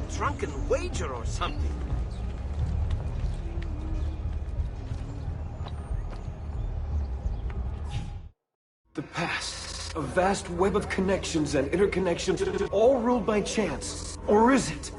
drunken wager or something. The past. A vast web of connections and interconnections, all ruled by chance. Or is it?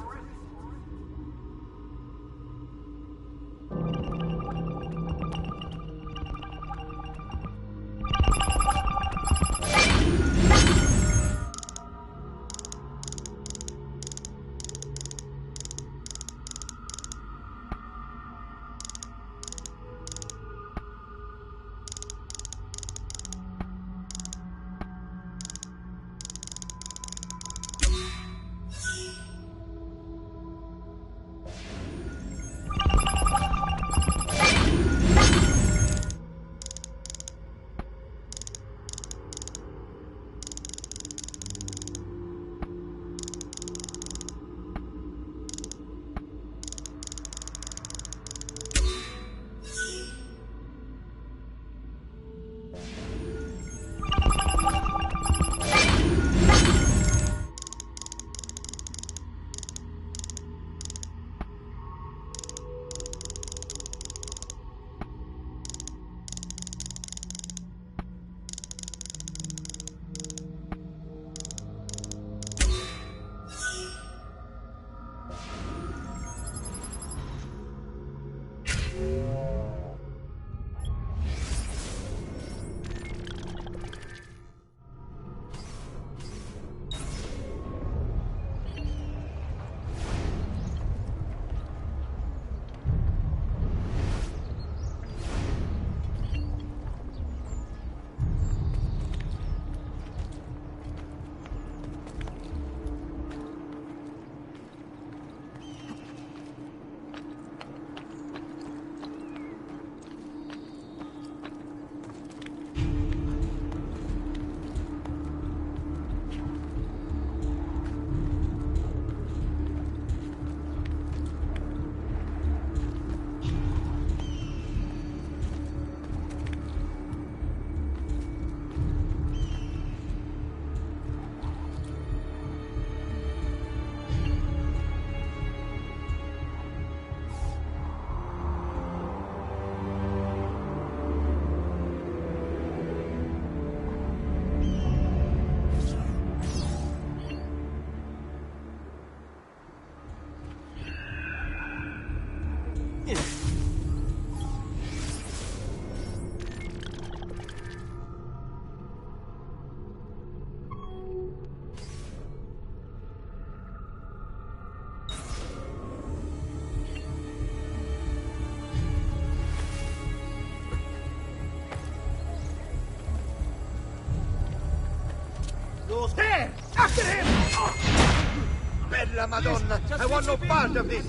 There! After him! Bella Madonna! I want no part of this!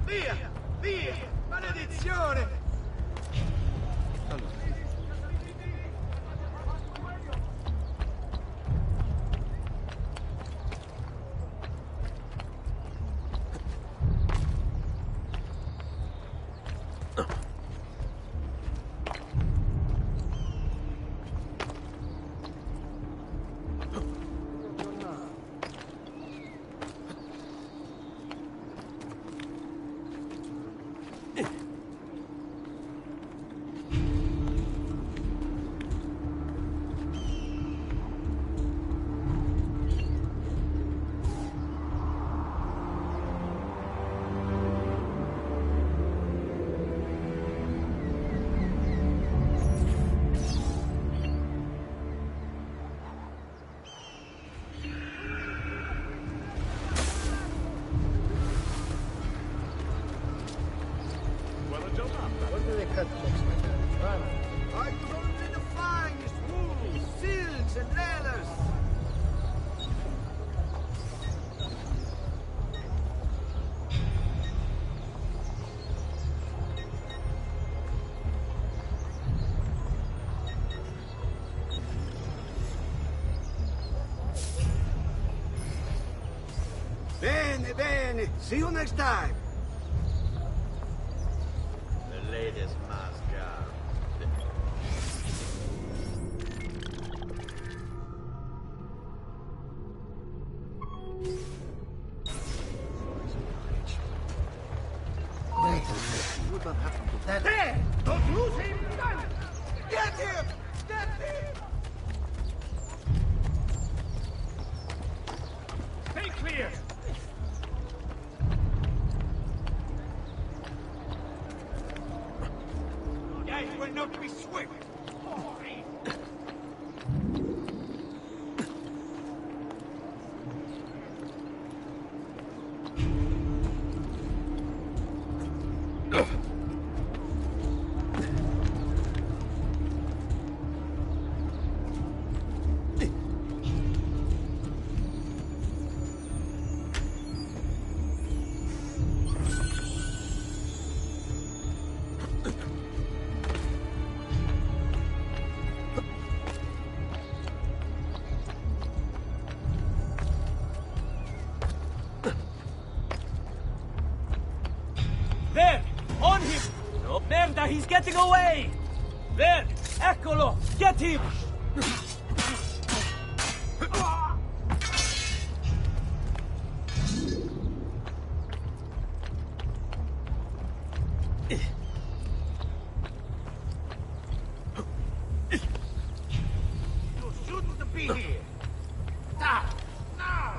Via! Via! Maledizione! bene. See you next time. The latest mascot. There! Don't lose him! Get him! Get him! Stay clear! Guys will not be swift! There! On him! No, merda, he's getting away! There! Eccolo! Get him! You shouldn't be here! Stop! Now!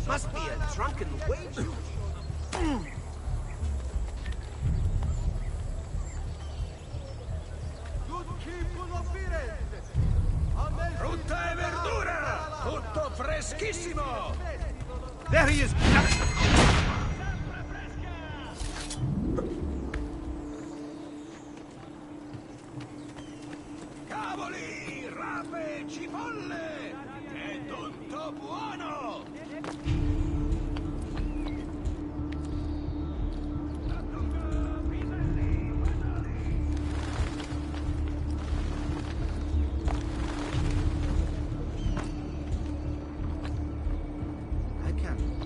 Must be a drunken wage. Good people of Firenze! A message freschissimo! There he is! Cavoli, rape, cipolle! È tutto buono!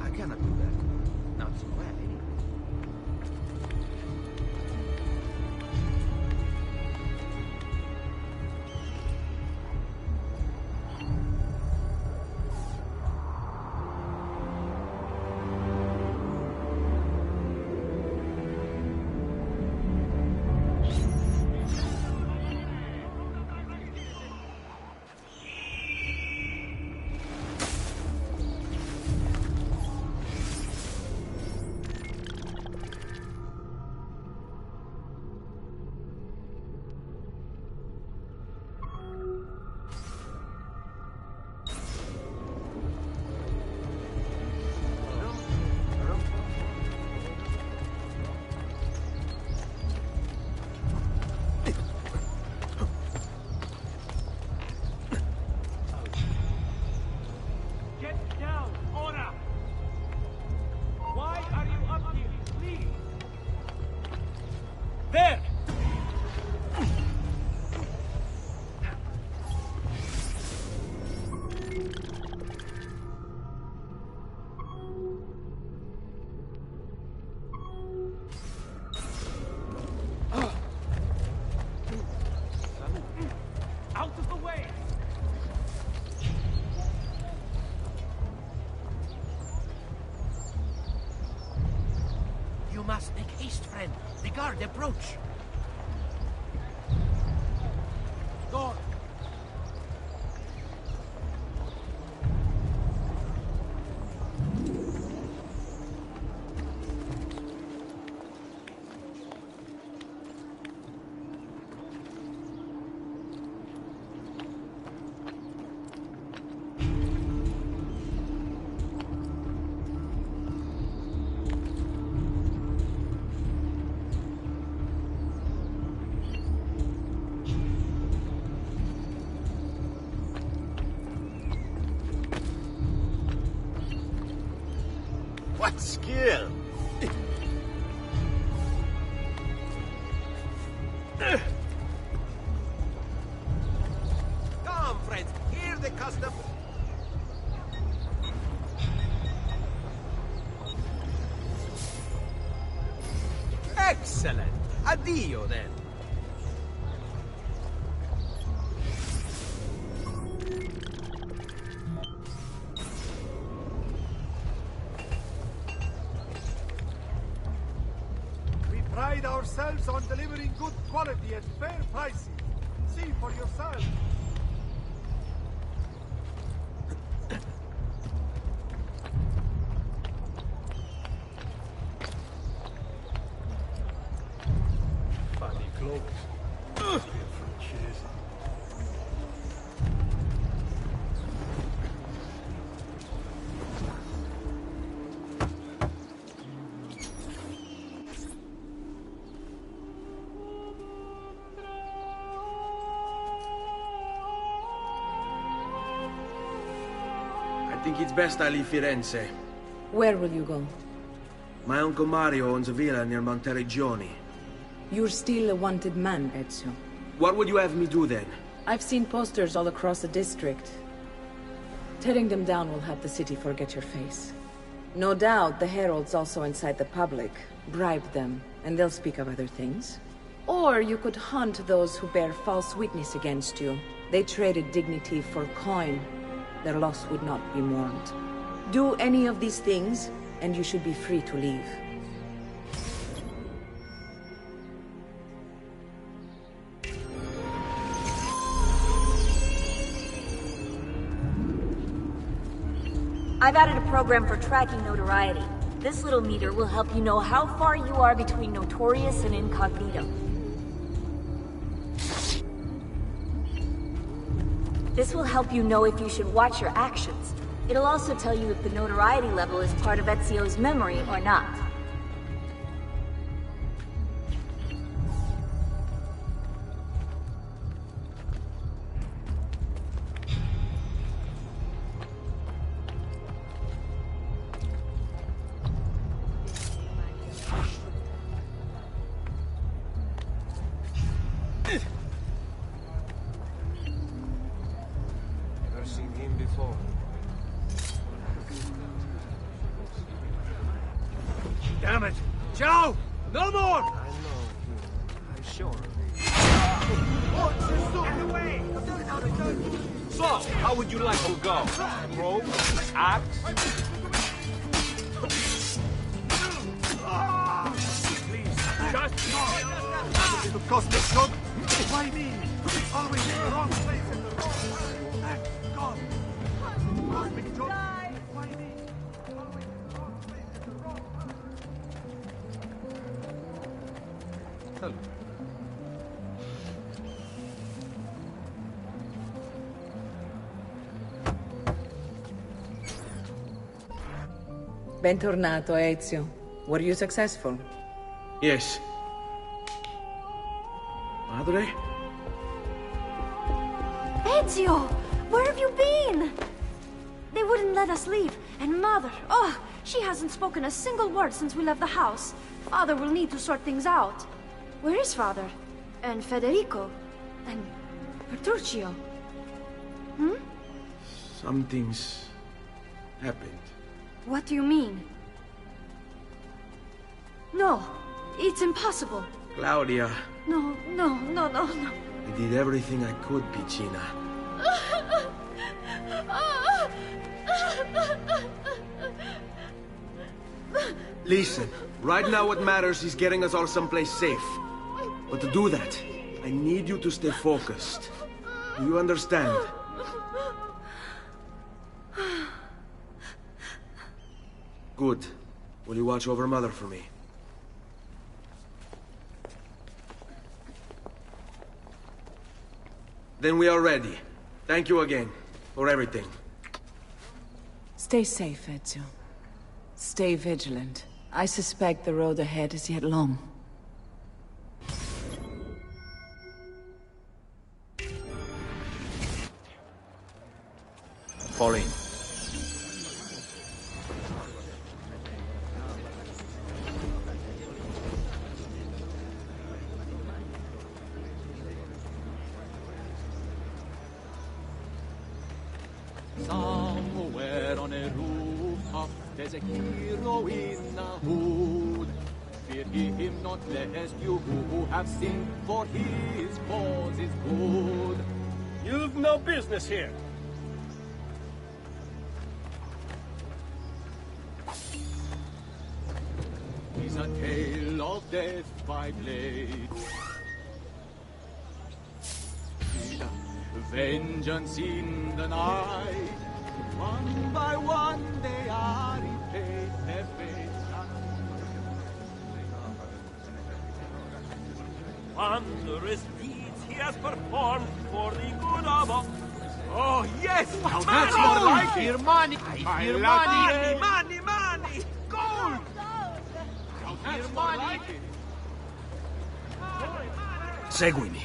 I cannot do that. Not so well, anyway. You must make haste, friend. The guard approach. Go. What skill! Come, friends. Hear the custom. Excellent. Addio, then. Pride ourselves on delivering good quality at fair prices. See for yourself. Funny clothes. I think it's best I leave Firenze. Where will you go? My uncle Mario owns a villa near Monteregioni. You're still a wanted man, Ezio. What would you have me do then? I've seen posters all across the district. Tearing them down will help the city forget your face. No doubt the heralds also incite the public. Bribe them, and they'll speak of other things. Or you could hunt those who bear false witness against you. They traded dignity for coin. Their loss would not be mourned. Do any of these things, and you should be free to leave. I've added a program for tracking notoriety. This little meter will help you know how far you are between notorious and incognito. This will help you know if you should watch your actions. It'll also tell you if the notoriety level is part of Ezio's memory or not. Never seen him before. Damn it! Joe! No more! I know him. I'm sure. So, how would you like to go? Rope? Axe? It'll cost me good. Why me? Always in the wrong place in the wrong time. Thank God. Cosmic joke. Why me? Always in the wrong place in the wrong time. Hello. Bentornato, Ezio. Were you successful? Yes. Madre? Ezio! Where have you been? They wouldn't let us leave. And Mother, oh, she hasn't spoken a single word since we left the house. Father will need to sort things out. Where is Father? And Federico? And Petruchio? Hmm? Something's happened. What do you mean? No, it's impossible. Claudia, No. I did everything I could, Piccina. Listen, right now what matters is getting us all someplace safe. But to do that, I need you to stay focused. Do you understand? Good. Will you watch over Mother for me? Then we are ready. Thank you again for everything. Stay safe, Ezio. Stay vigilant. I suspect the road ahead is yet long. Fall in. Somewhere on a rooftop, there's a hero in a hood. Fear him not, lest you who have sinned, for his cause is good. You've no business here. Is a tale of death by blade. Vengeance in the night. One by one they are repaid their fate. Wondrous deeds he has performed for the good of all. Oh, yes! Now that's more like it! Money! Money! Gold! Here's money! Seguimi.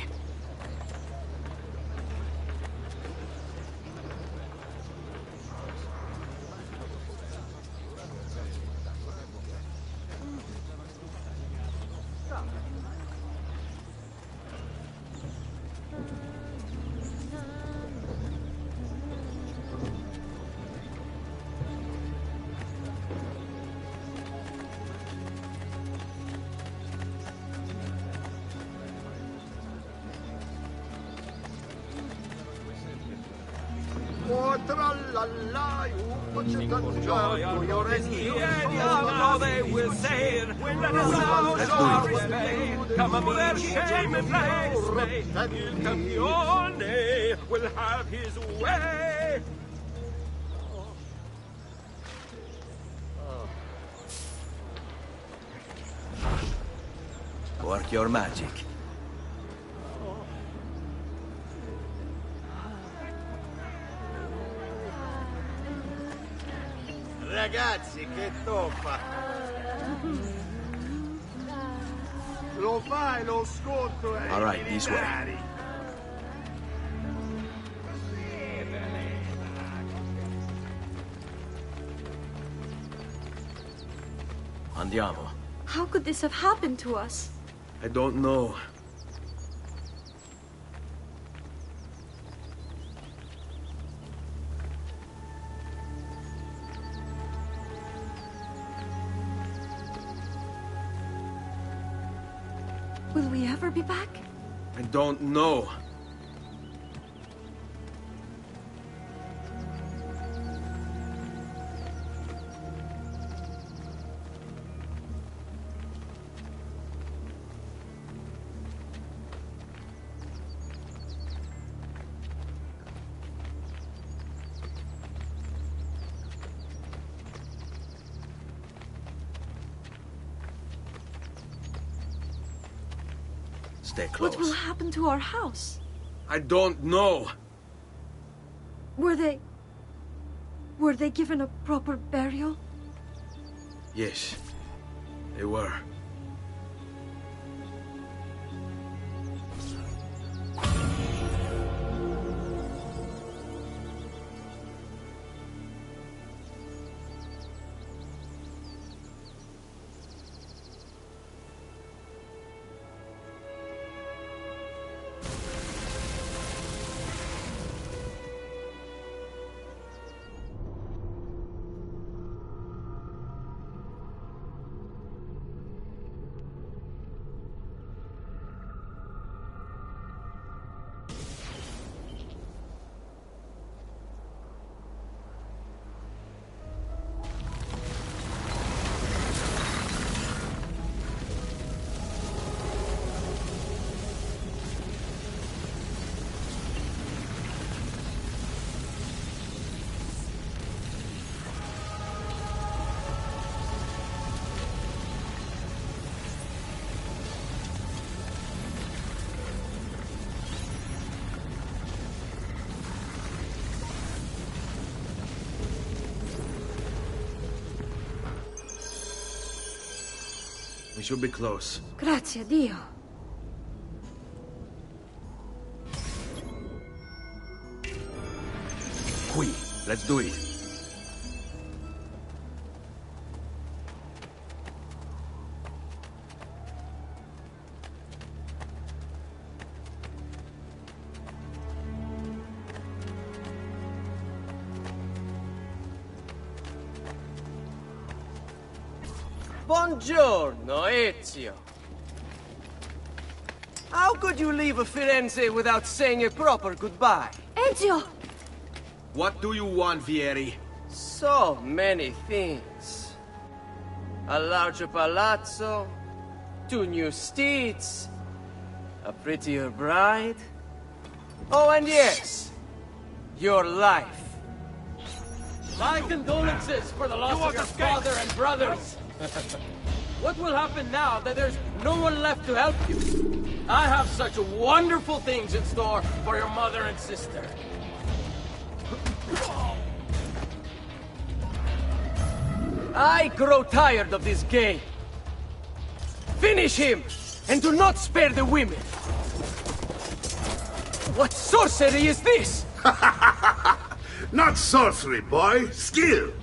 Diablo, they will say, when the sound shall remain, come a mere shame and dismay. Il Campione will have his way. Work your magic. ragazzi, che toppa! Lo fai lo sconto ai All right, this way. militari. Andiamo. How could this have happened to us? I don't know. Will we ever be back? I don't know. Stay close. What will happen to our house? I don't know. Were they given a proper burial? Yes, they were. We should be close. Grazie a Dio. Qui. Let's do it. Buongiorno, Ezio. How could you leave Firenze without saying a proper goodbye? Ezio! What do you want, Vieri? So many things. A larger palazzo, 2 new steeds, a prettier bride. Oh, and yes, your life. My condolences for the loss of your father and brothers. What will happen now that there's no one left to help you? I have such wonderful things in store for your mother and sister. I grow tired of this game. Finish him, and do not spare the women. What sorcery is this? Not sorcery, boy. Skill.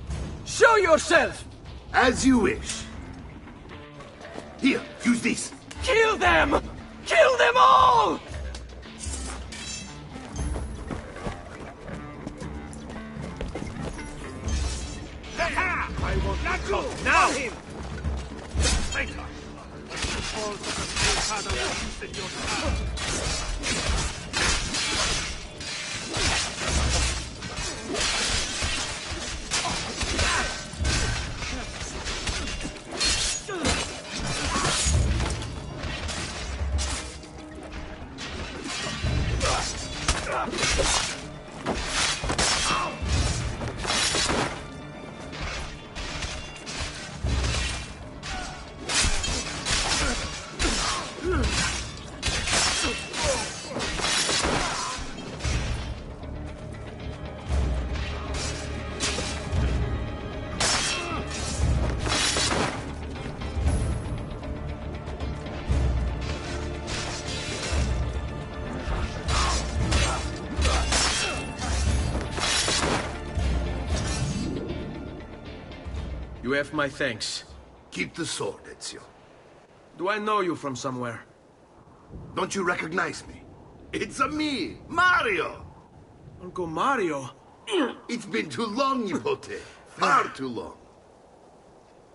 Show yourself! As you wish. Here, use this. Kill them! Kill them all! I will not go now. Him. Traitor. All the use in your power. have my thanks. Keep the sword, Ezio. Do I know you from somewhere? Don't you recognize me? It's me, Mario! Uncle Mario? It's been too long, Nipote. Far too long.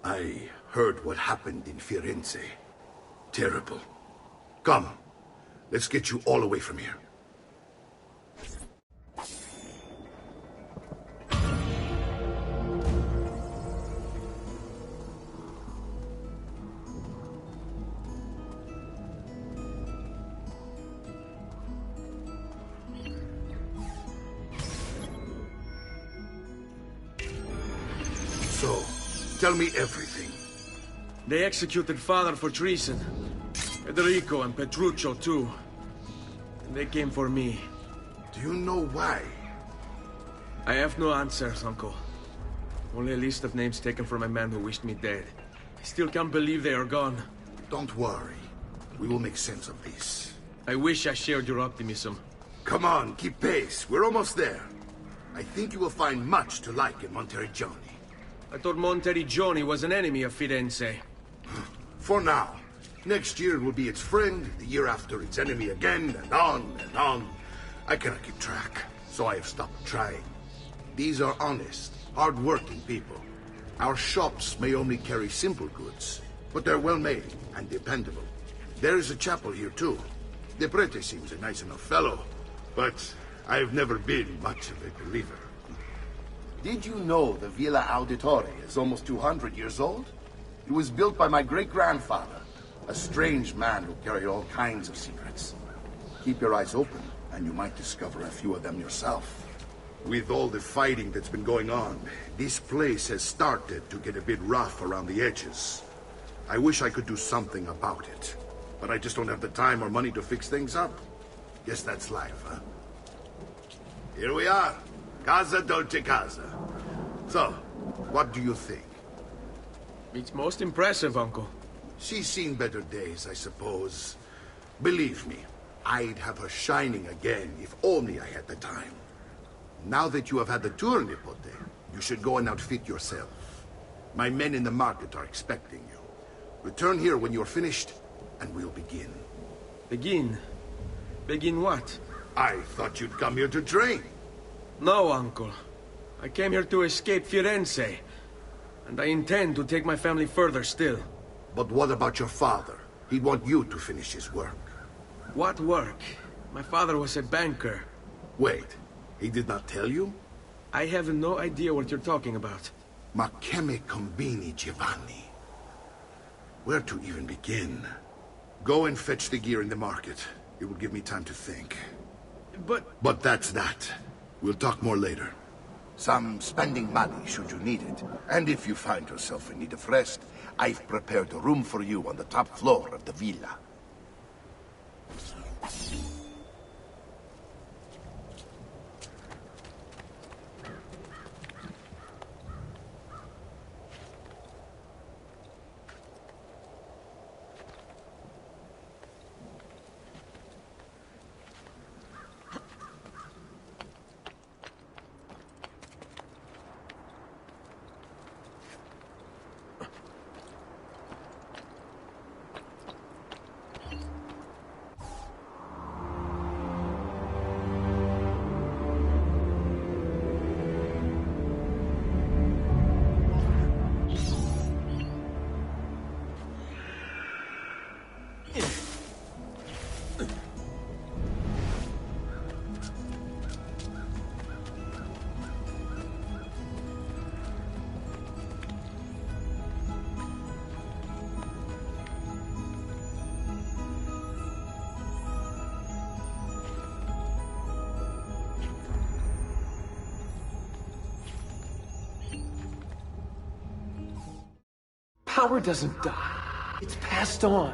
I heard what happened in Firenze. Terrible. Come, let's get you all away from here. So, tell me everything. They executed Father for treason. Federico and Petruccio, too. And they came for me. Do you know why? I have no answers, Uncle. Only a list of names taken from a man who wished me dead. I still can't believe they are gone. Don't worry. We will make sense of this. I wish I shared your optimism. Come on, keep pace. We're almost there. I think you will find much to like in Monteriggioni. I thought Monteriggioni was an enemy of Firenze. For now. Next year will be its friend, the year after its enemy again, and on and on. I cannot keep track, so I have stopped trying. These are honest, hard-working people. Our shops may only carry simple goods, but they're well-made and dependable. There is a chapel here, too. The prete seems a nice enough fellow, but I've never been much of a believer. Did you know the Villa Auditore is almost 200 years old? It was built by my great-grandfather, a strange man who carried all kinds of secrets. Keep your eyes open, and you might discover a few of them yourself. With all the fighting that's been going on, this place has started to get a bit rough around the edges. I wish I could do something about it, but I just don't have the time or money to fix things up. Guess that's life, huh? Here we are. Casa Dolce Casa. So, what do you think? It's most impressive, Uncle. She's seen better days, I suppose. Believe me, I'd have her shining again if only I had the time. Now that you have had the tour, Nipote, you should go and outfit yourself. My men in the market are expecting you. Return here when you're finished, and we'll begin. Begin? Begin what? I thought you'd come here to train. No, Uncle. I came here to escape Firenze. And I intend to take my family further still. But what about your father? He'd want you to finish his work. What work? My father was a banker. Wait, he did not tell you? I have no idea what you're talking about. Ma che me combini, Giovanni? Where to even begin? Go and fetch the gear in the market. It will give me time to think. But that's that. We'll talk more later. Some spending money should you need it. And if you find yourself in need of rest, I've prepared a room for you on the top floor of the villa. Power doesn't die. It's passed on.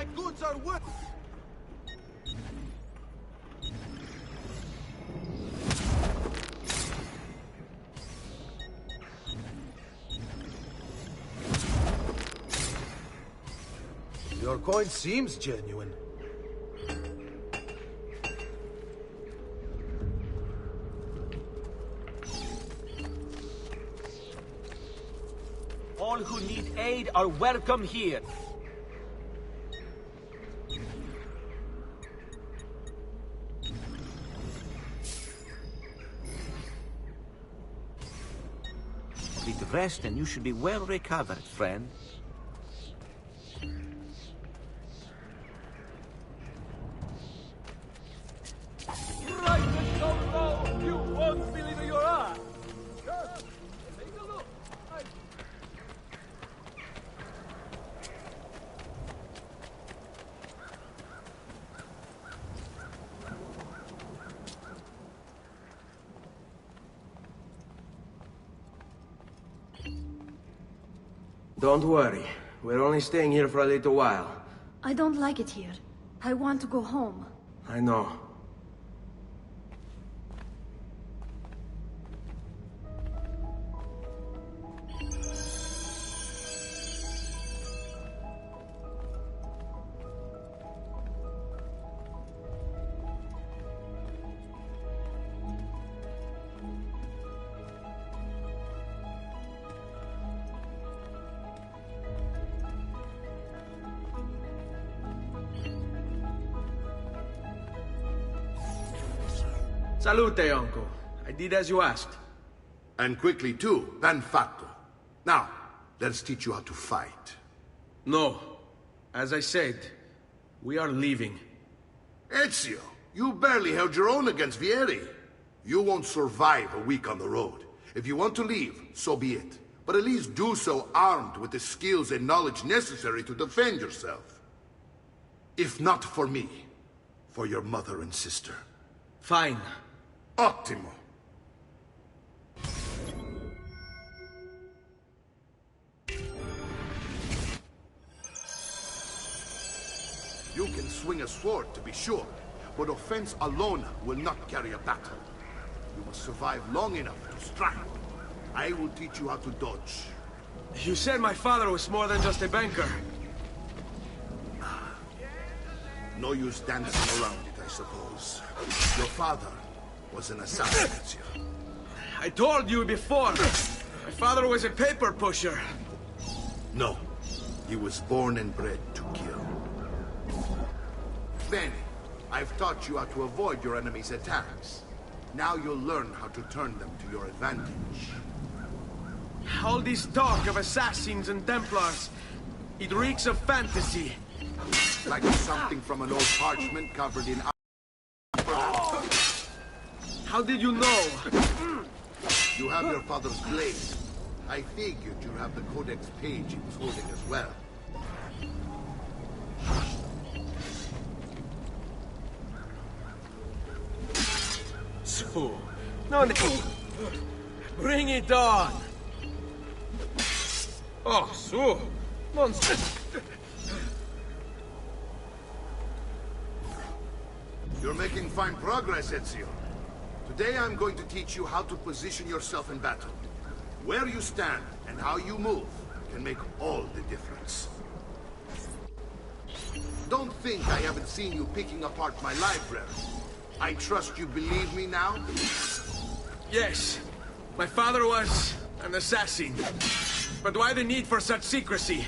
My goods are worth... Your coin seems genuine. All who need aid are welcome here. A bit of rest and you should be well recovered, friend. You won't believe your eyes. Take a look. Don't worry. We're only staying here for a little while. I don't like it here. I want to go home. I know. Salute, uncle. I did as you asked. And quickly too, ben fatto. Now, let's teach you how to fight. No. As I said, we are leaving. Ezio, you barely held your own against Vieri. You won't survive a week on the road. If you want to leave, so be it. But at least do so armed with the skills and knowledge necessary to defend yourself. If not for me, for your mother and sister. Fine. Ottimo. You can swing a sword, to be sure, but offense alone will not carry a battle. You must survive long enough to strike. I will teach you how to dodge. You said my father was more than just a banker. No use dancing around it, I suppose. Your father was an assassin, Ezio. I told you before. My father was a paper pusher. No. He was born and bred to kill. Bene, I've taught you how to avoid your enemy's attacks. Now you'll learn how to turn them to your advantage. All this talk of assassins and Templars, it reeks of fantasy. Like something from an old parchment covered in... How did you know? You have your father's blade. I figured you have the codex page he was holding as well. So, no need. Bring it on. Oh, so, monster. You're making fine progress, Ezio. Today I'm going to teach you how to position yourself in battle. Where you stand and how you move can make all the difference. Don't think I haven't seen you picking apart my library. I trust you believe me now? Yes. My father was an assassin. But why the need for such secrecy?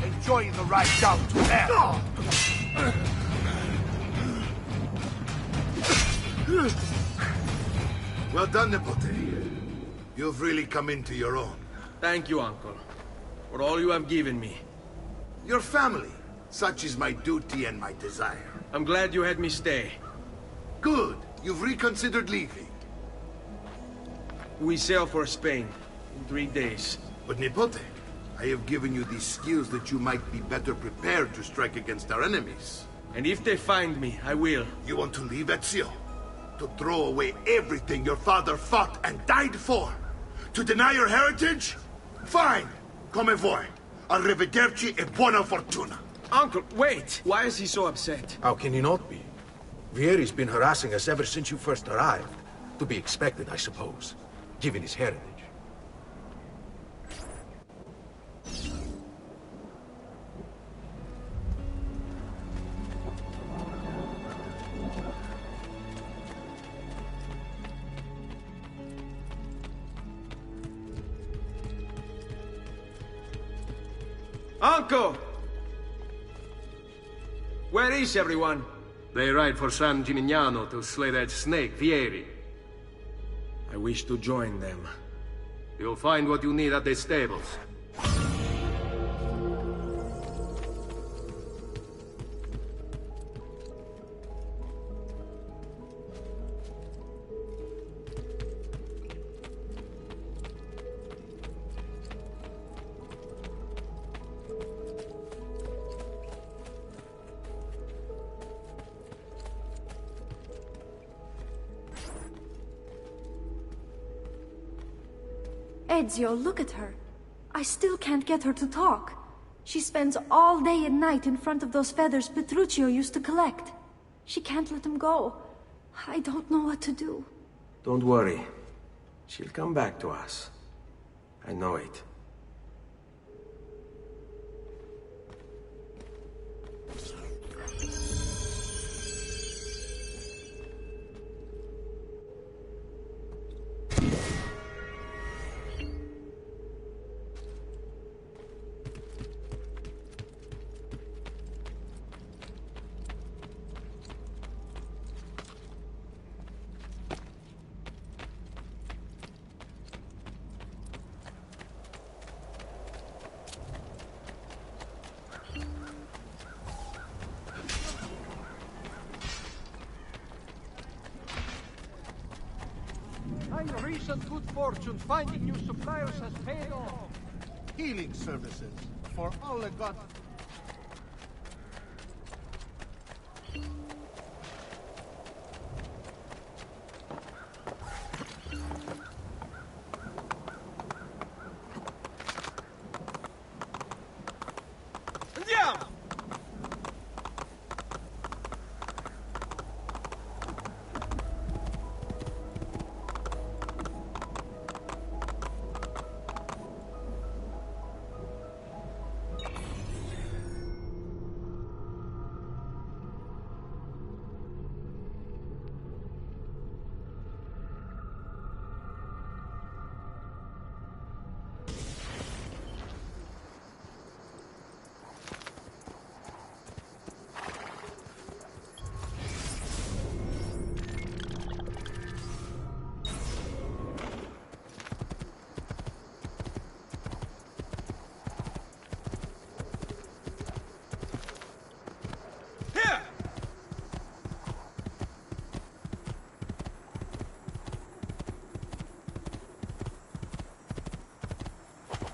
Enjoy the ride down to hell. Well done, Nipote. You've really come into your own. Thank you, Uncle, for all you have given me. Your family. Such is my duty and my desire. I'm glad you had me stay. Good. You've reconsidered leaving. We sail for Spain in 3 days. But Nipote, I have given you these skills that you might be better prepared to strike against our enemies. And if they find me, I will. You want to leave Ezio? To throw away everything your father fought and died for? To deny your heritage? Fine! Come vuoi. Arrivederci e buona fortuna. Uncle, wait! Why is he so upset? How can he not be? Vieri's been harassing us ever since you first arrived. To be expected, I suppose, given his heritage. Uncle! Where is everyone? They ride for San Gimignano to slay that snake, Vieri. I wish to join them. You'll find what you need at the stables. Ezio, look at her. I still can't get her to talk. She spends all day and night in front of those feathers Petruchio used to collect. She can't let them go. I don't know what to do. Don't worry. She'll come back to us. I know it. My recent good fortune finding new suppliers has paid off. Healing services for all the gods. Andiamo!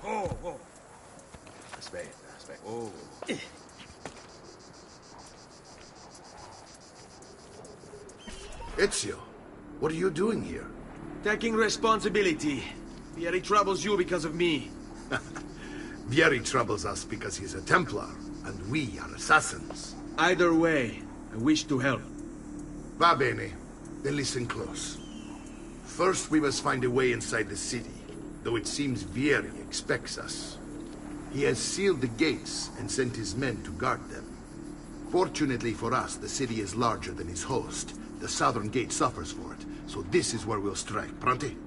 Oh. Aspetta. Oh. Ezio, what are you doing here? Taking responsibility. Vieri troubles you because of me. Vieri troubles us because he's a Templar, and we are assassins. Either way, I wish to help. Va bene. Then listen close. First, we must find a way inside the city, though it seems Vieri expects us. He has sealed the gates and sent his men to guard them. Fortunately for us, the city is larger than its host. The southern gate suffers for it, so this is where we'll strike. Pronti?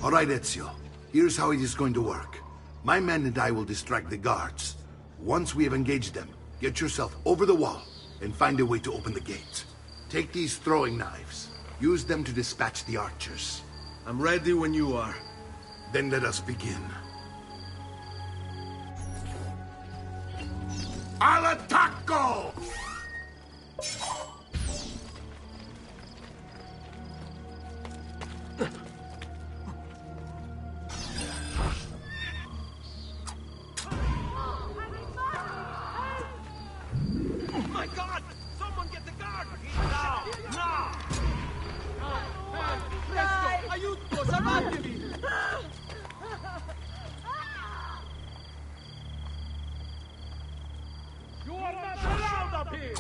All right, Ezio. Here's how it is going to work. My men and I will distract the guards. Once we have engaged them, get yourself over the wall and find a way to open the gate. Take these throwing knives. Use them to dispatch the archers. I'm ready when you are. Then let us begin. Al attacco! My God! Someone get the guard! Now! Now! Presto! Aiuto! Salvatevi! You are not allowed up here!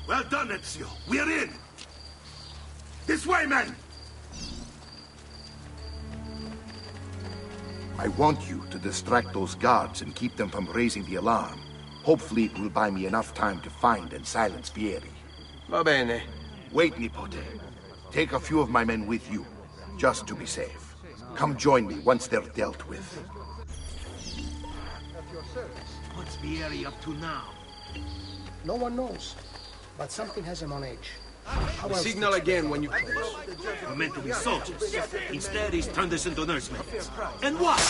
Well done, Ezio. We're in! This way, men! I want you to distract those guards and keep them from raising the alarm. Hopefully it will buy me enough time to find and silence Vieri. Va bene. Wait, Nipote. Take a few of my men with you, just to be safe. Come join me once they're dealt with. What's Vieri up to now? No one knows, but something has him on edge. We signal again when you close. We're meant to be soldiers. Instead, he's turned us into nursemen. And what?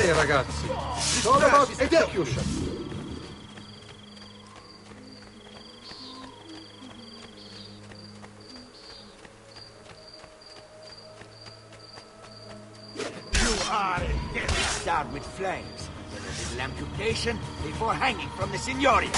Fate, ragazzi. It's all about execution. You are deathly starred with flames. With a little amputation before hanging from the Signoria.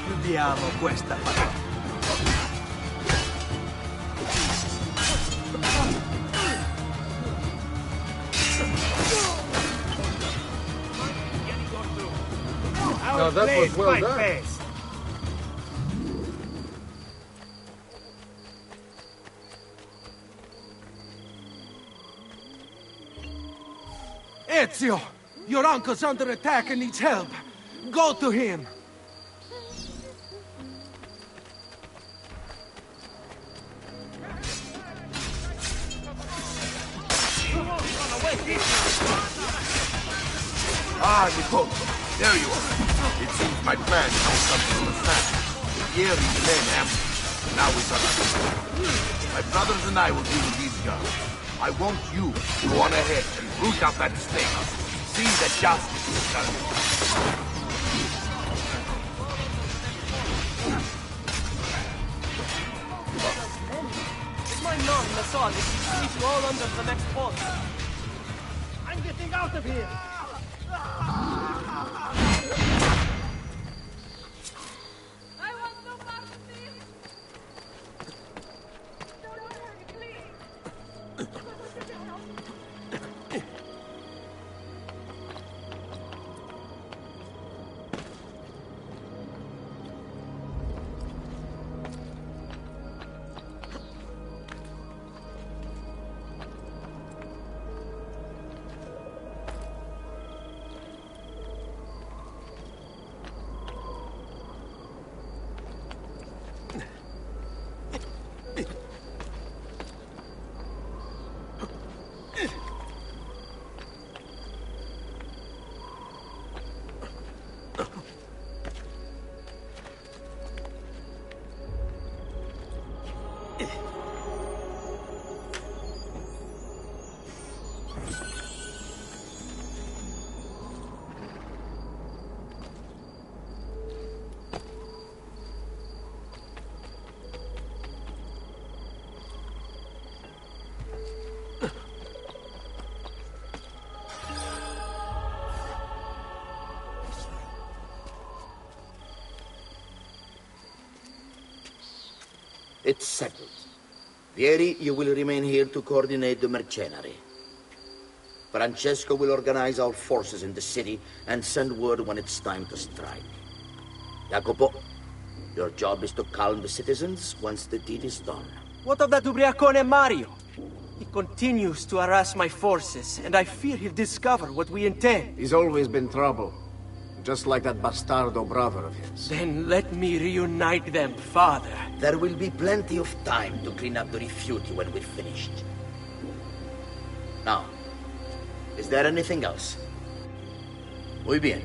Chiudiamo questa fatica. Now that was well done. Face. Ezio! Your uncle's under attack and needs help. Go to him. Ah, Nipote, there you are. It seems my plan has come to a snap. Vieri's men ambushed. Now it's up to you. My brothers and I will deal with these guards. I want you to go on ahead and root out that snake. See that justice is done. It's my non, Masson. It's meet you all under the next boss. I'm getting out of here! It's settled. Vieri, you will remain here to coordinate the mercenary. Francesco will organize our forces in the city and send word when it's time to strike. Jacopo, your job is to calm the citizens once the deed is done. What of that Ubriacone Mario? He continues to harass my forces, and I fear he'll discover what we intend. He's always been trouble. Just like that bastardo brother of his. Then let me reunite them, father. There will be plenty of time to clean up the Rifiuti when we're finished. Now, is there anything else? Muy bien.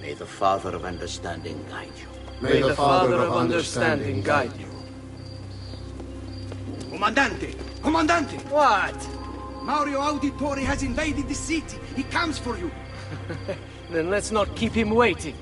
May the Father of Understanding guide you. May the Father of Understanding guide you. Comandante! Comandante! What? Mario Auditore has invaded the city. He comes for you. Then let's not keep him waiting.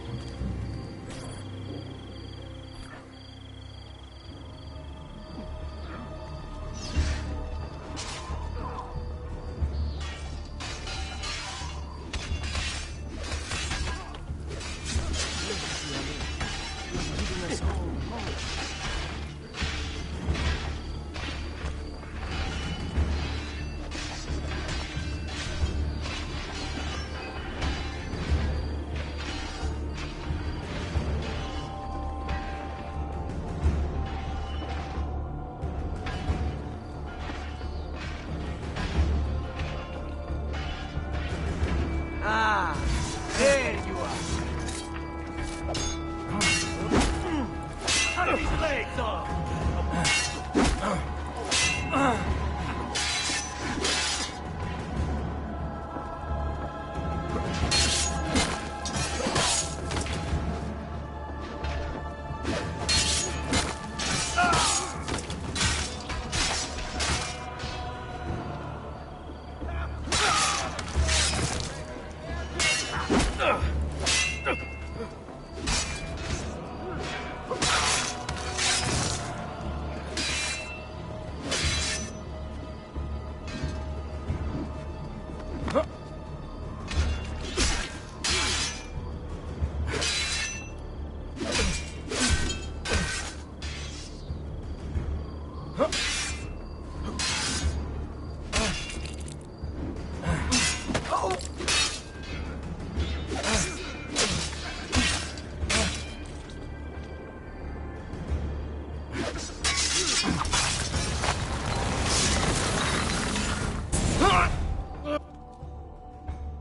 Ah, there you are. Cut his legs off.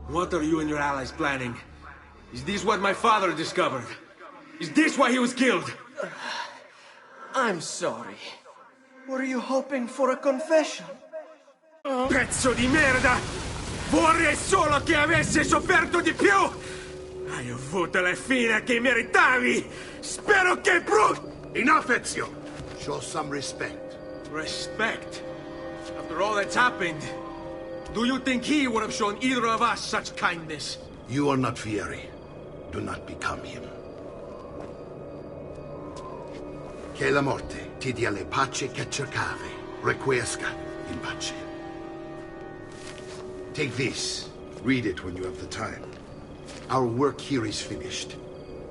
What are you and your allies planning? Is this what my father discovered? Is this why he was killed? I'm sorry. Were you hoping for a confession? Pezzo di merda! Vorrei solo che avessi sofferto di più! Hai avuto la fine che meritavi! Spero che Enough, Ezio! Show some respect. Respect? After all that's happened, do you think he would have shown either of us such kindness? You are not Vieri. Do not become him. Che la morte ti dia le pace che cercavi. Requiesca in pace. Take this. Read it when you have the time. Our work here is finished.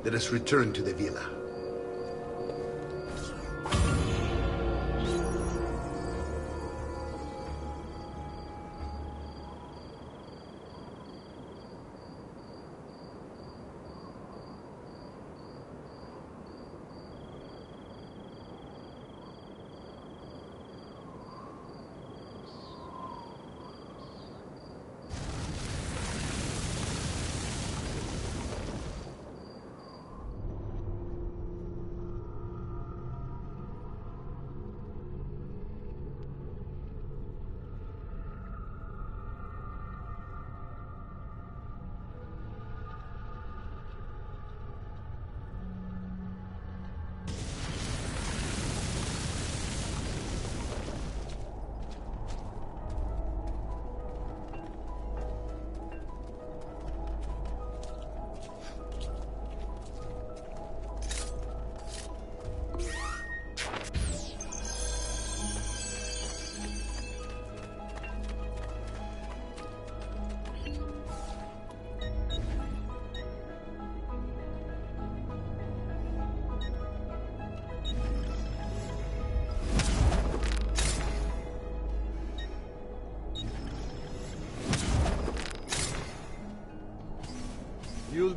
Let us return to the villa.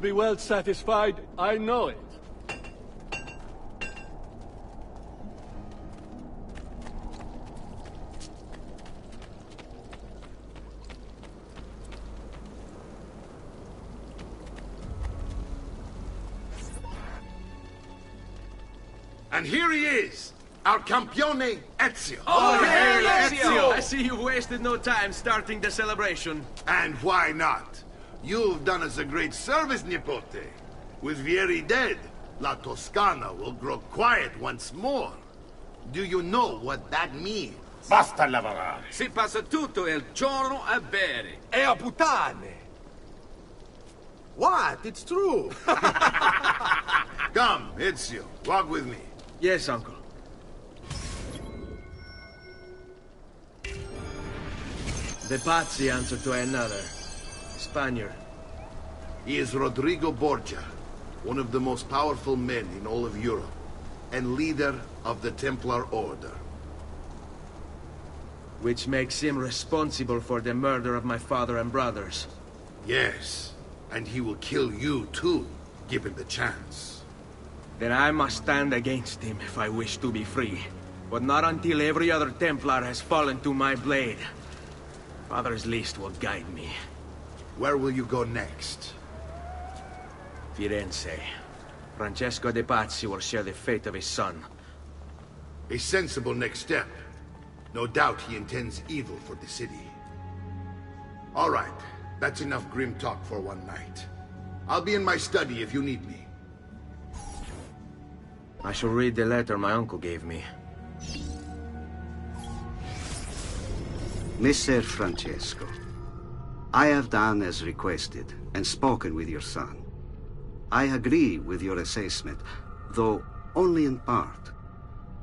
be well satisfied, I know it. And here he is, our campione Ezio. Oh, hey, Ezio! I see you've wasted no time starting the celebration. And why not? You've done us a great service, Nipote. With Vieri dead, La Toscana will grow quiet once more. Do you know what that means? Basta lavorare. Si passa tutto il giorno a bere. E a puttane. What? It's true. Come, Ezio, walk with me. Yes, uncle. The Pazzi answer to another. Spaniard. He is Rodrigo Borgia, one of the most powerful men in all of Europe, and leader of the Templar Order. Which makes him responsible for the murder of my father and brothers. Yes, and he will kill you too, given the chance. Then I must stand against him if I wish to be free. But not until every other Templar has fallen to my blade. Father's list will guide me. Where will you go next? Firenze. Francesco de Pazzi will share the fate of his son. A sensible next step. No doubt he intends evil for the city. All right, that's enough grim talk for one night. I'll be in my study if you need me. I shall read the letter my uncle gave me. Messer Francesco, I have done as requested and spoken with your son. I agree with your assessment, though only in part.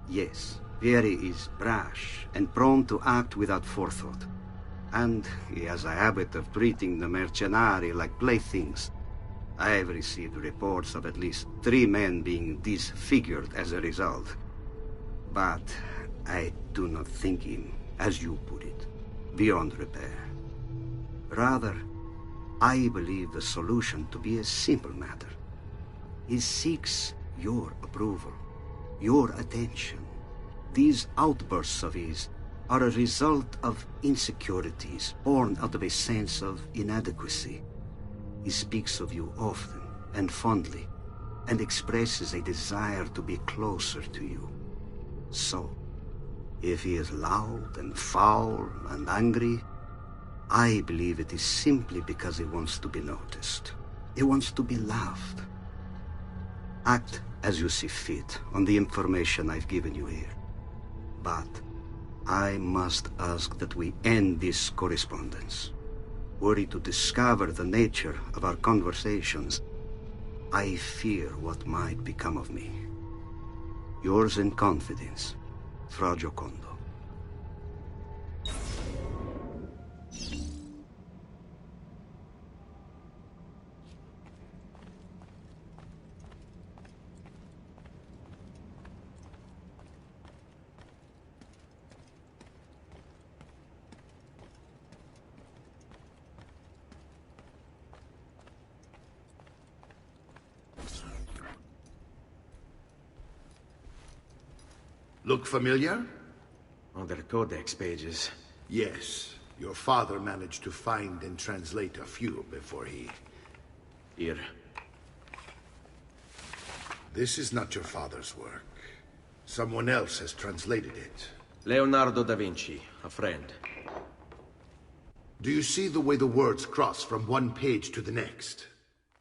Yes, Vieri is brash and prone to act without forethought. And he has a habit of treating the mercenari like playthings. I have received reports of at least 3 men being disfigured as a result. But I do not think him, as you put it, beyond repair. Rather, I believe the solution to be a simple matter. He seeks your approval, your attention. These outbursts of his are a result of insecurities born out of a sense of inadequacy. He speaks of you often and fondly, and expresses a desire to be closer to you. So, if he is loud and foul and angry, I believe it is simply because he wants to be noticed. He wants to be loved. Act as you see fit on the information I've given you here. But I must ask that we end this correspondence. Were he to discover the nature of our conversations, I fear what might become of me. Yours in confidence, Fra Giocondo. Look familiar? On their codex pages. Yes. Your father managed to find and translate a few before he... Here. This is not your father's work. Someone else has translated it. Leonardo da Vinci, a friend. Do you see the way the words cross from one page to the next?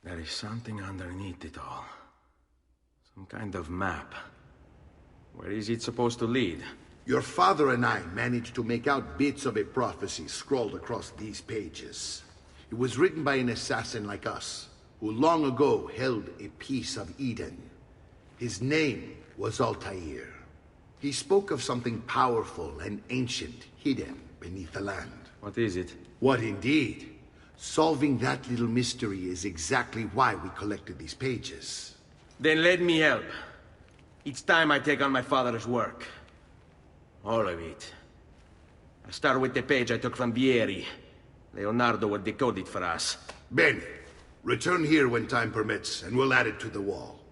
There is something underneath it all. Some kind of map. Where is it supposed to lead? Your father and I managed to make out bits of a prophecy scrawled across these pages. It was written by an assassin like us, who long ago held a piece of Eden. His name was Altair. He spoke of something powerful and ancient hidden beneath the land. What is it? What indeed? Solving that little mystery is exactly why we collected these pages. Then let me help. Each time I take on my father's work. All of it. I'll start with the page I took from Vieri. Leonardo will decode it for us. Bene. Return here when time permits, and we'll add it to the wall.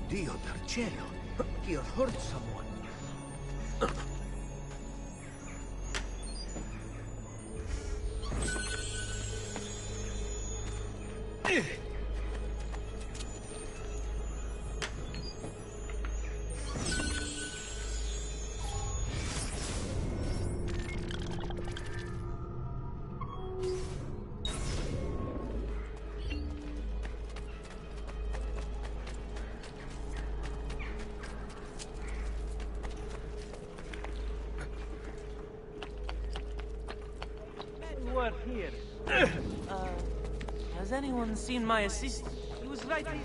Dio del cielo! He hurt someone. Work here. Has anyone seen my assistant? He was right here.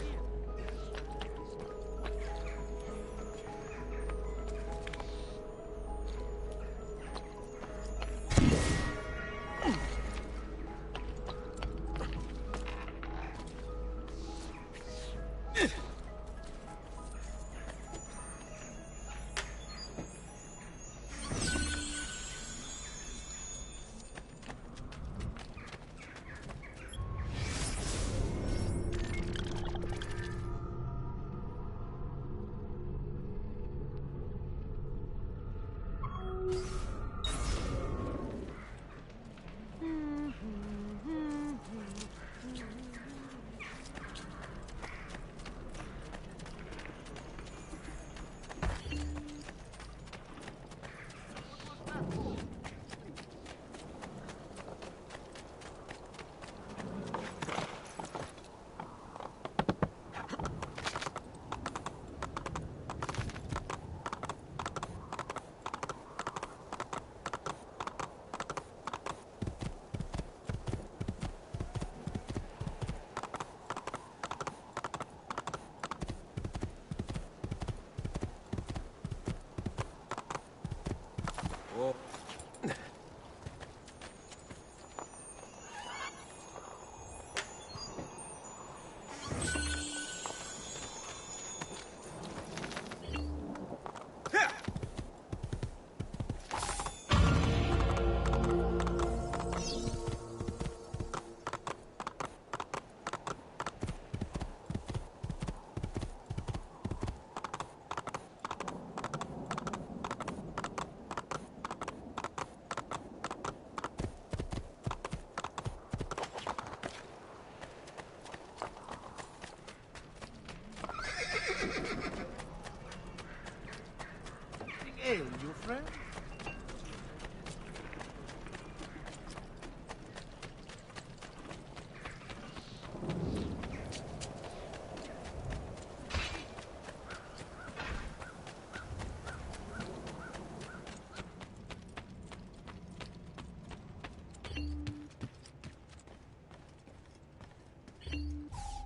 Hey, you friend?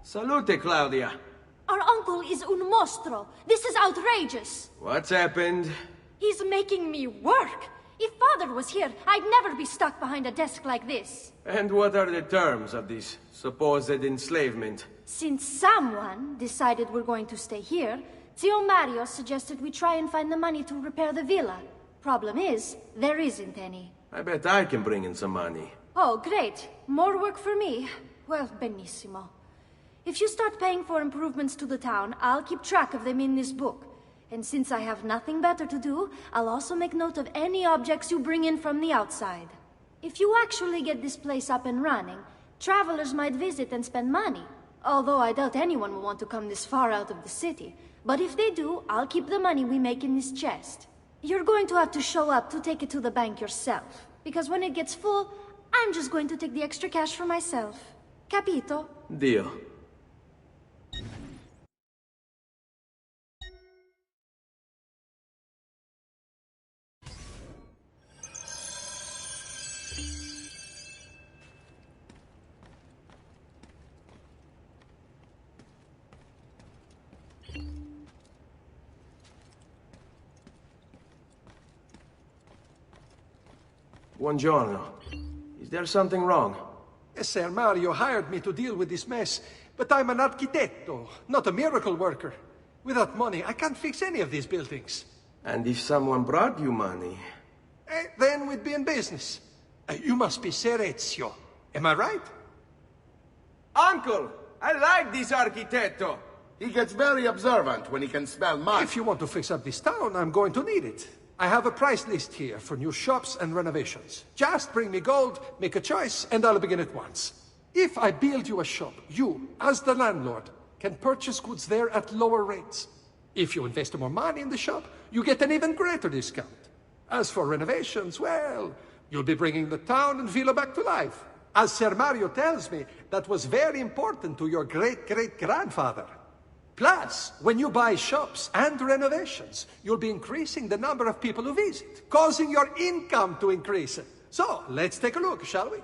Salute, Claudia. Our uncle is un mostro. This is outrageous. What's happened? He's making me work. If Father was here, I'd never be stuck behind a desk like this. And what are the terms of this supposed enslavement? Since someone decided we're going to stay here, Zio Mario suggested we try and find the money to repair the villa. Problem is, there isn't any. I bet I can bring in some money. Oh, great. More work for me. Well, benissimo. If you start paying for improvements to the town, I'll keep track of them in this book. And since I have nothing better to do, I'll also make note of any objects you bring in from the outside. If you actually get this place up and running, travelers might visit and spend money. Although I doubt anyone will want to come this far out of the city. But if they do, I'll keep the money we make in this chest. You're going to have to show up to take it to the bank yourself. Because when it gets full, I'm just going to take the extra cash for myself. Capito? Deal. Buongiorno. Is there something wrong? Ser Mario hired me to deal with this mess, but I'm an architetto, not a miracle worker. Without money, I can't fix any of these buildings. And if someone brought you money? Then we'd be in business. You must be Ser Ezio. Am I right? Uncle! I like this architetto! He gets very observant when he can smell mud. If you want to fix up this town, I'm going to need it. I have a price list here for new shops and renovations. Just bring me gold, make a choice, and I'll begin at once. If I build you a shop, you, as the landlord, can purchase goods there at lower rates. If you invest more money in the shop, you get an even greater discount. As for renovations, well, you'll be bringing the town and villa back to life. As Ser Mario tells me, that was very important to your great-great-grandfather. Plus, when you buy shops and renovations, you'll be increasing the number of people who visit, causing your income to increase. So, let's take a look, shall we?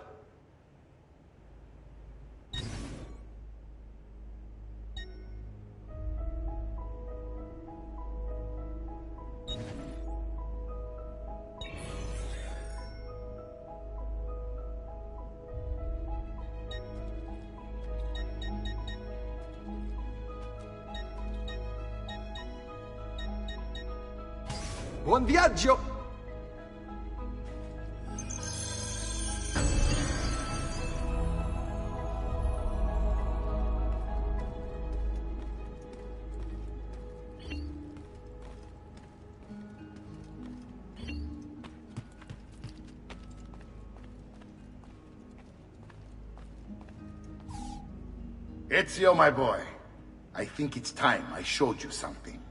Buon viaggio! Ezio, my boy. I think it's time I showed you something.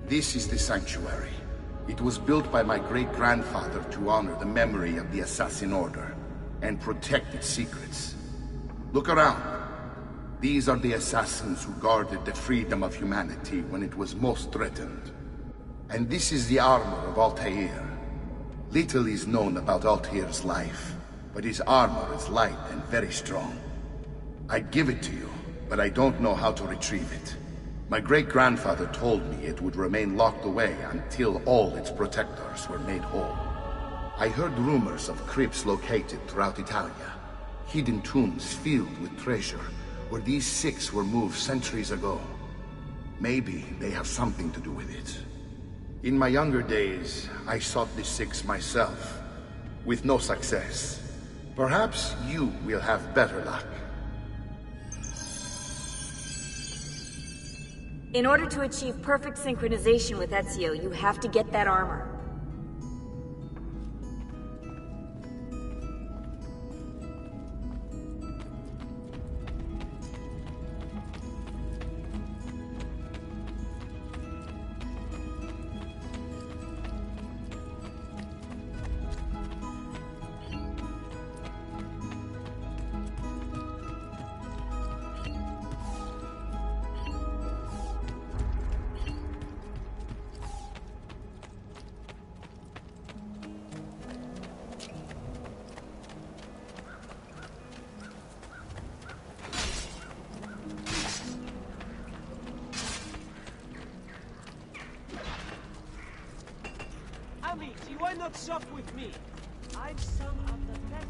This is the sanctuary. It was built by my great-grandfather to honor the memory of the Assassin Order and protect its secrets. Look around. These are the assassins who guarded the freedom of humanity when it was most threatened. And this is the armor of Altair. Little is known about Altair's life, but his armor is light and very strong. I'd give it to you, but I don't know how to retrieve it. My great-grandfather told me it would remain locked away until all its protectors were made whole. I heard rumors of crypts located throughout Italia, hidden tombs filled with treasure, where these six were moved centuries ago. Maybe they have something to do with it. In my younger days, I sought the six myself, with no success. Perhaps you will have better luck. In order to achieve perfect synchronization with Ezio, you have to get that armor. Amici, why not sup with me? I've some of the best.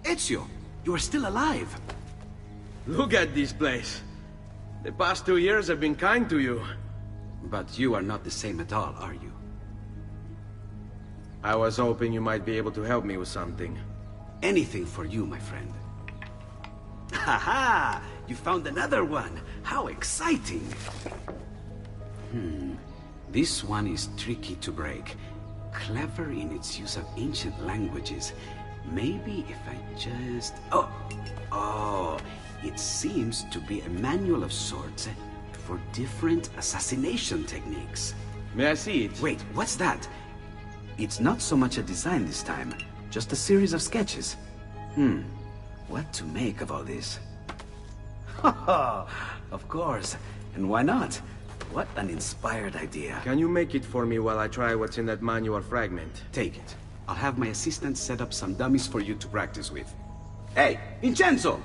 Ezio, you are still alive. Look at this place. The past 2 years have been kind to you. But you are not the same at all, are you? I was hoping you might be able to help me with something. Anything for you, my friend. Ha-ha! You found another one! How exciting! This one is tricky to break. Clever in its use of ancient languages. Maybe if I just... Oh! It seems to be a manual of sorts for different assassination techniques. May I see it? Wait, what's that? It's not so much a design this time, just a series of sketches. What to make of all this? Of course. And why not? What an inspired idea. Can you make it for me while I try what's in that manual fragment? Take it. I'll have my assistant set up some dummies for you to practice with. Hey, Vincenzo!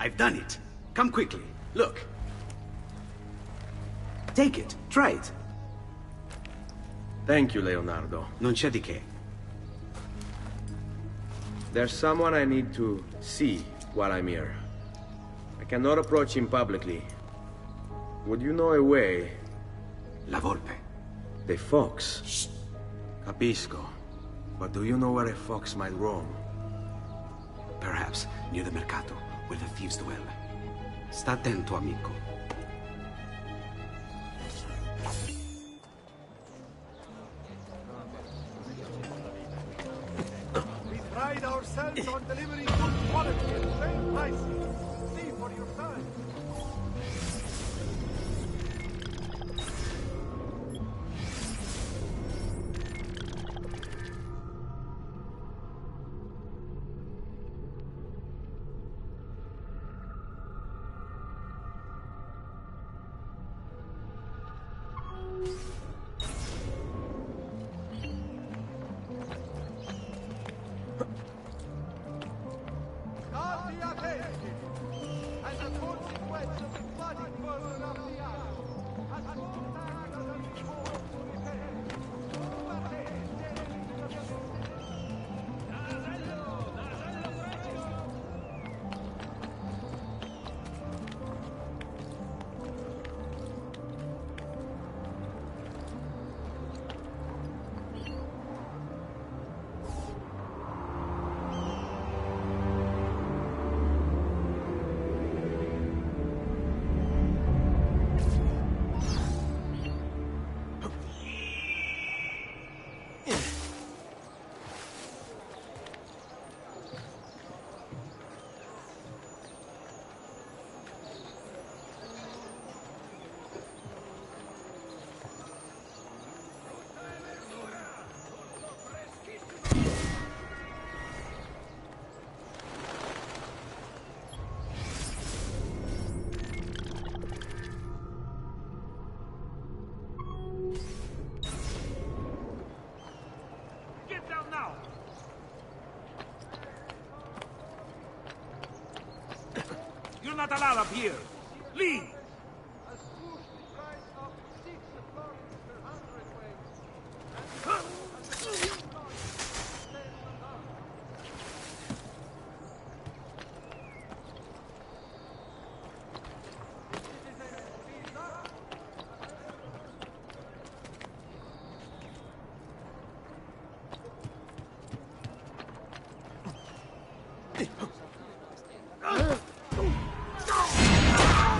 I've done it. Come quickly. Look. Take it. Try it. Thank you, Leonardo. Non c'è di che. There's someone I need to see while I'm here. I cannot approach him publicly. Would you know a way? La Volpe. The fox. Shh. Capisco. But do you know where a fox might roam? Perhaps near the Mercato, where the thieves dwell. Sta attento, amico. We pride ourselves on delivering good quality at fair prices. See for yourself. not allowed up here. Leave!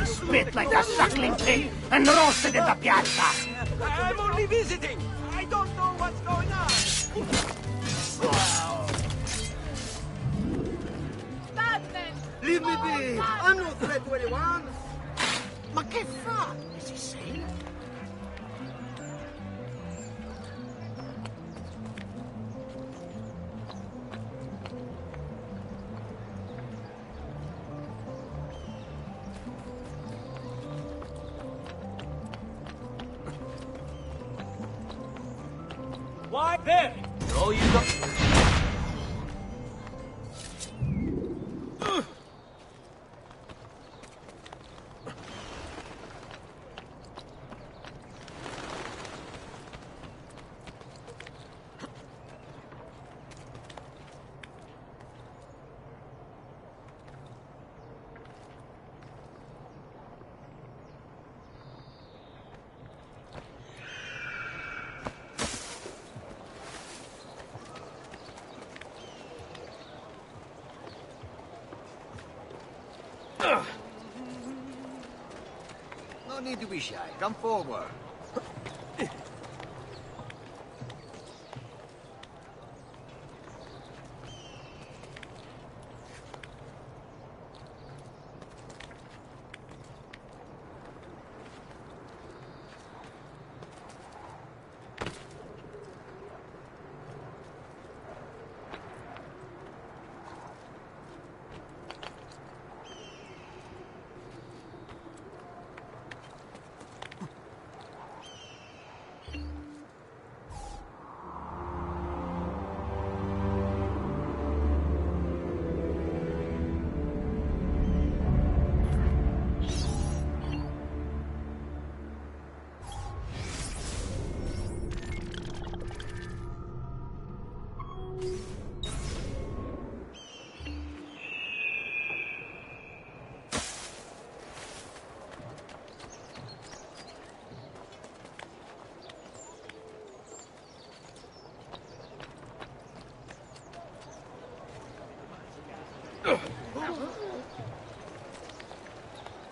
Spit like a suckling pig and roasted in the piazza. I'm only visiting. I don't know what's going on. Batman! Leave me be! I'm no threat to anyone! Ma che fa? Is he sane? Why there? No, you don't. No need to be shy. Come forward.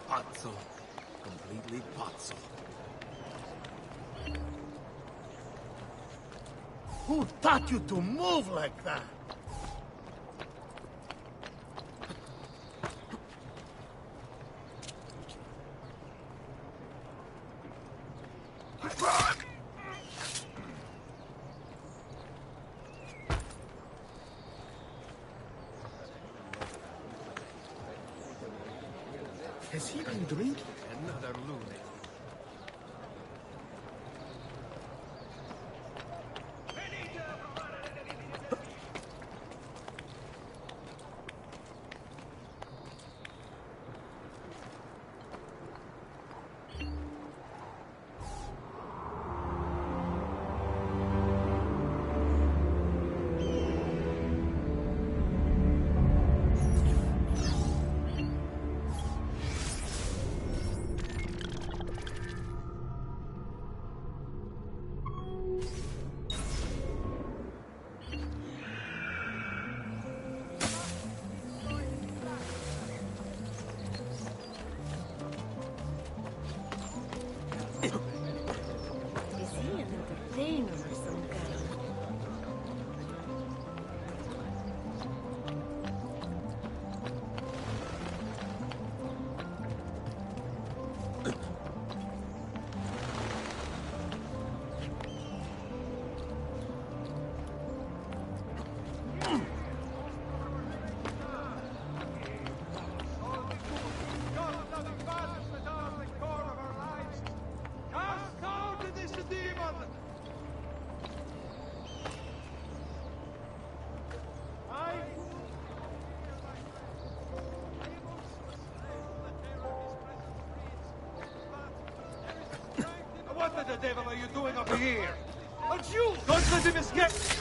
Pazzo. Completely pazzo. Who taught you to move like that? Has he been drinking? Another lunatic. the devil are you doing up here? But you! Don't let him escape!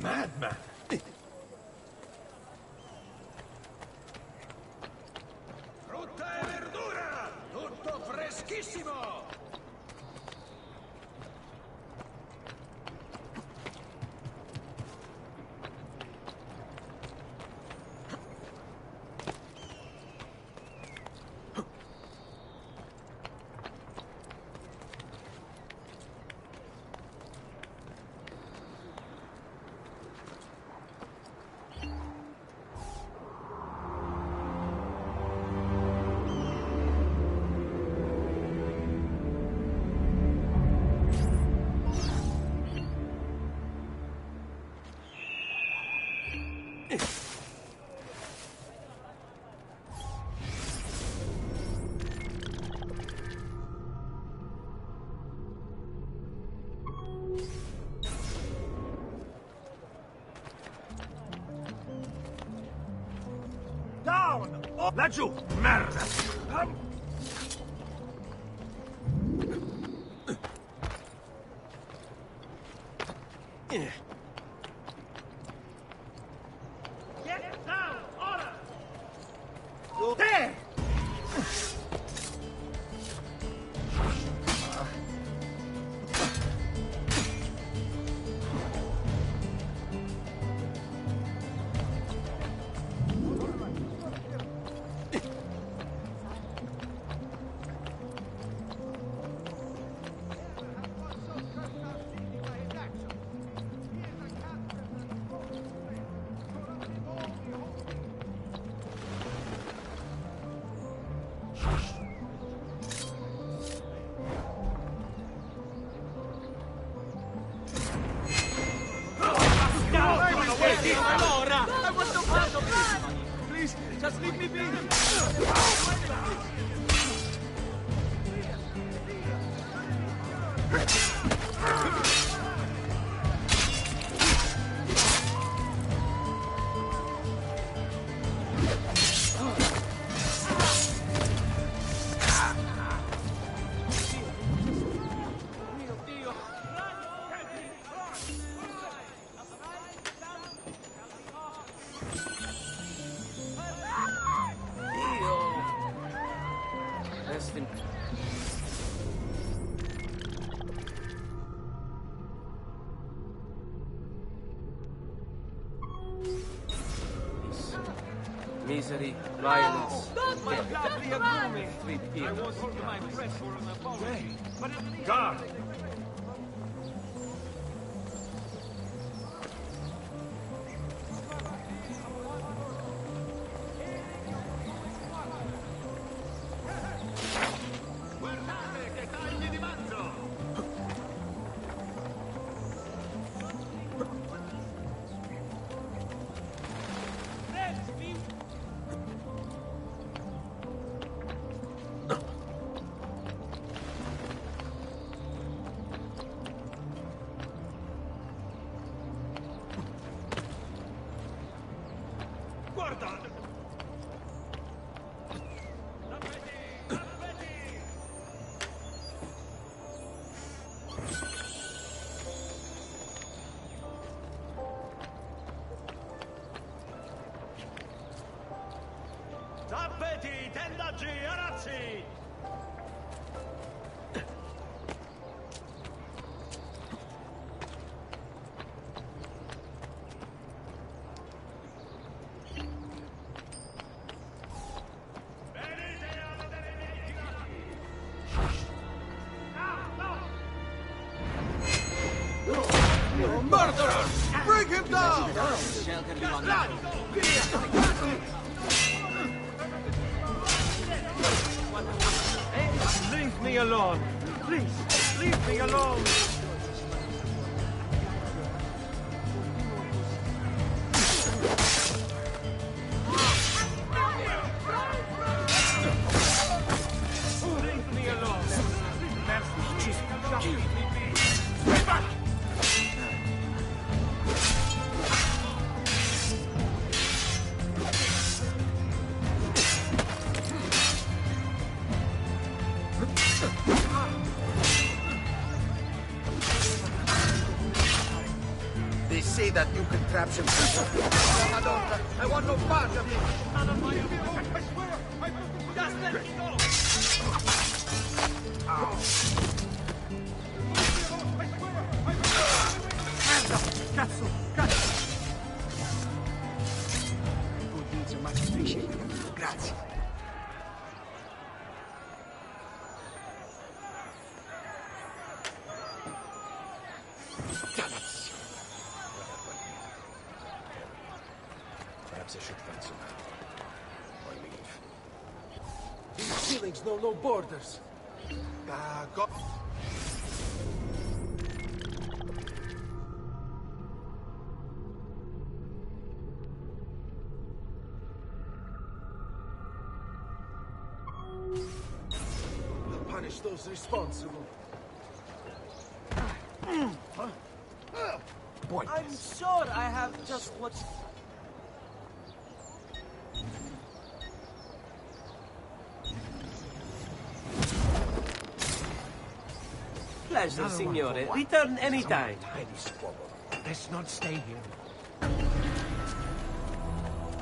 Madman! Frutta e verdura! Tutto freschissimo! Down! Oh, laggiù! Merda! Get down! Ora! There! Just leave me be! Misery, violence, Don't my blood be a gloomy! street I evil. won't hold my breath for an apology. But guard! Guardate che tagli di mazzo! Guardate! Tappeti, tendaggi, arazzi! Murderer! Bring him down! Leave me alone! Please, leave me alone! Leave me alone! Just leave me be! Stay back! They say that you can trap some people. Madonna, I want no part of it. None of my I swear! Just let me go! Hands up! Cazzo! Cazzo! Good deeds are much appreciated. Grazie. Perhaps I should find some help. Or leave. These feelings know no borders. Go. I'll punish those responsible. I'm sure I have just what... Pleasure, signore. Return anytime. Tiny squabble. Let's not stay here.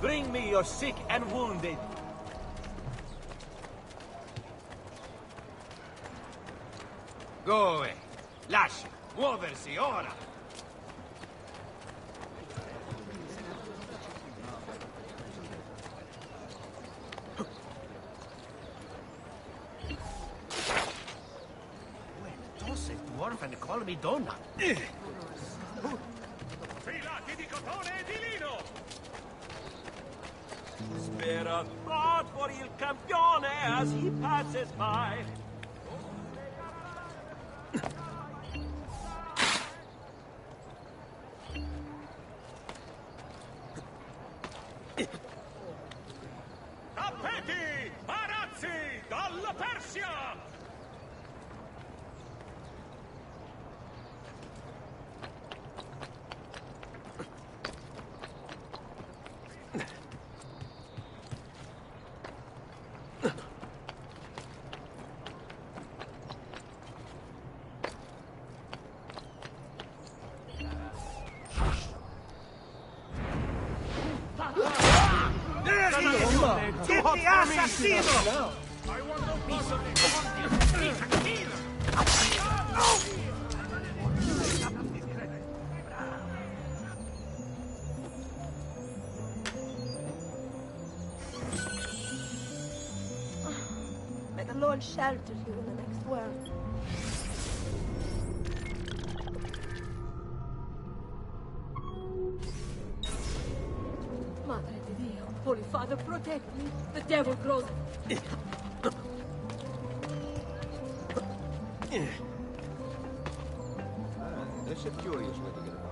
Bring me your sick and wounded. Go away. Lasci. Muoversi, ora. Tosse tu orfan call me donna. Filati di cotone e di lino! Spera thought for il campione as he passes by. la Persia! Che assassino! May the Lord shelter you in the next world. Madre di Dio, Holy Father, protect me. The devil grows. That's a curious way to get about.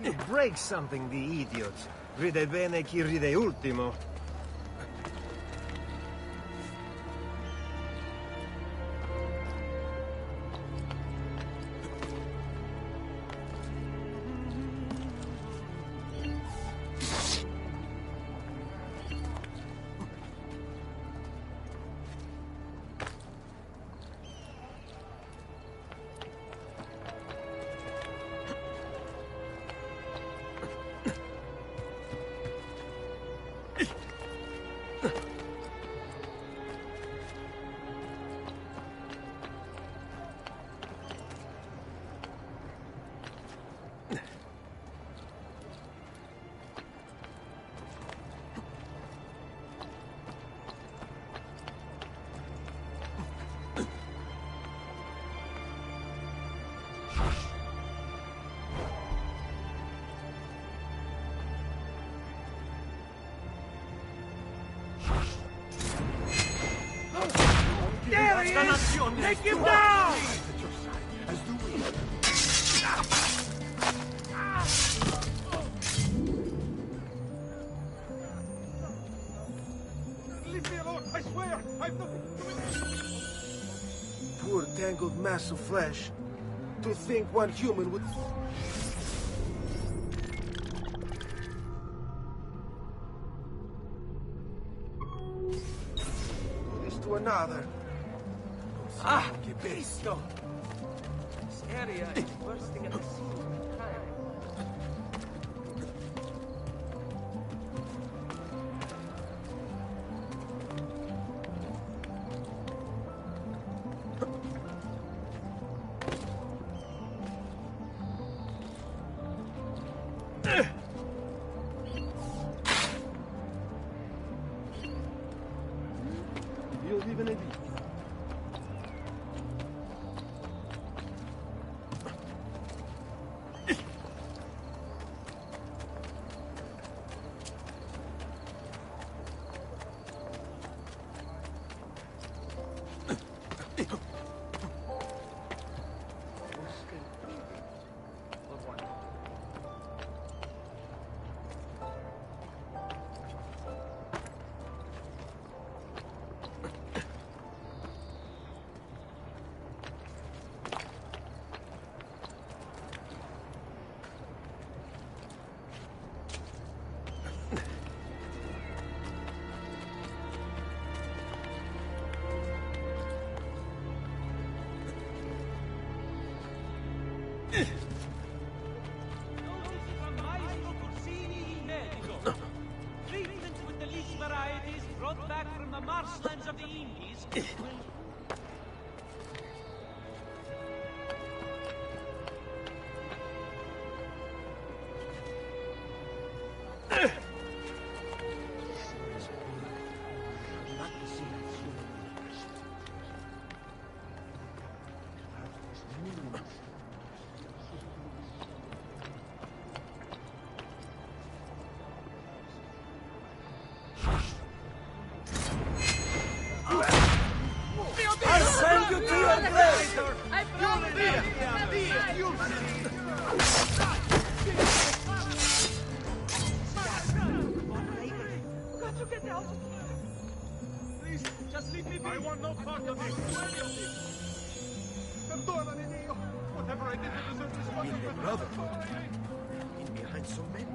You break something, the idiot. Ride bene chi ride ultimo. There he is! Take him down! Leave me alone, I swear! I've nothing to do with it! Poor tangled mass of flesh. To think one human would... This to another. Ah, che visto! This area is bursting at the seams. Dio vi benedica. marshlands of the Indies will... I'll send you to your grave! Got to get out of here! Please, just leave me be! I want no part of this! Perdonami, Dio! Whatever I did to deserve this fucking With the Brotherhood, in behind so many.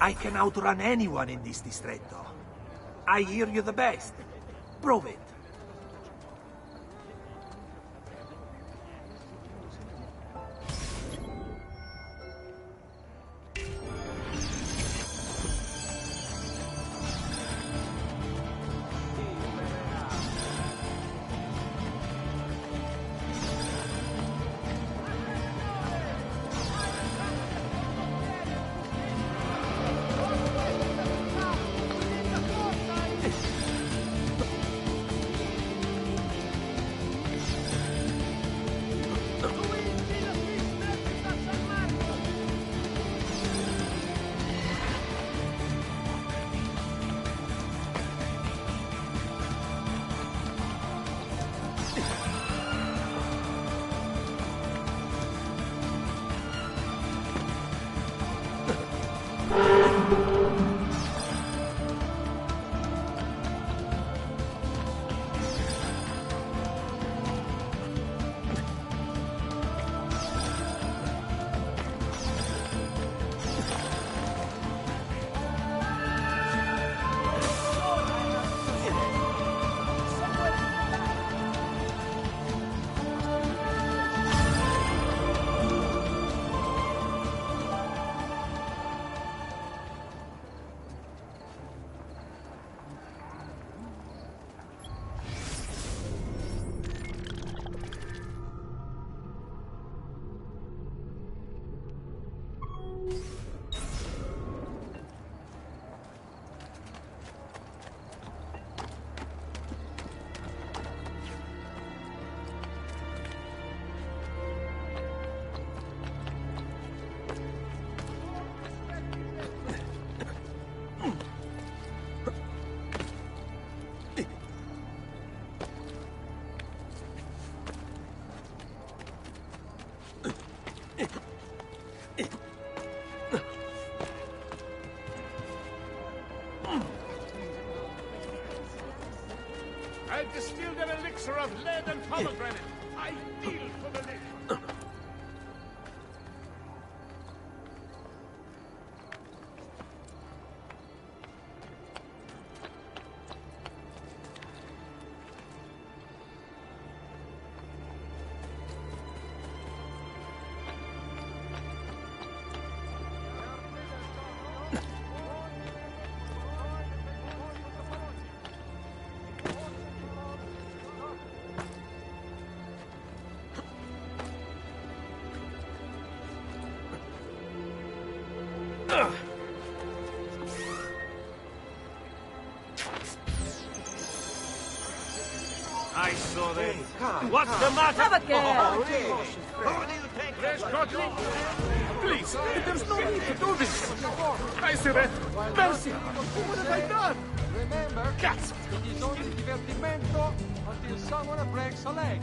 I can outrun anyone in this distretto. I hear you the best. Prove it. I've distilled an elixir of lead and pomegranate. Ideal for the liquor. I saw them. What's the matter? Have a care. Who do you think? Let's go. Please, there's no need to do this. I surrender. Mercy. What have I done? Remember, Cats. it is only divertimento until someone breaks a leg.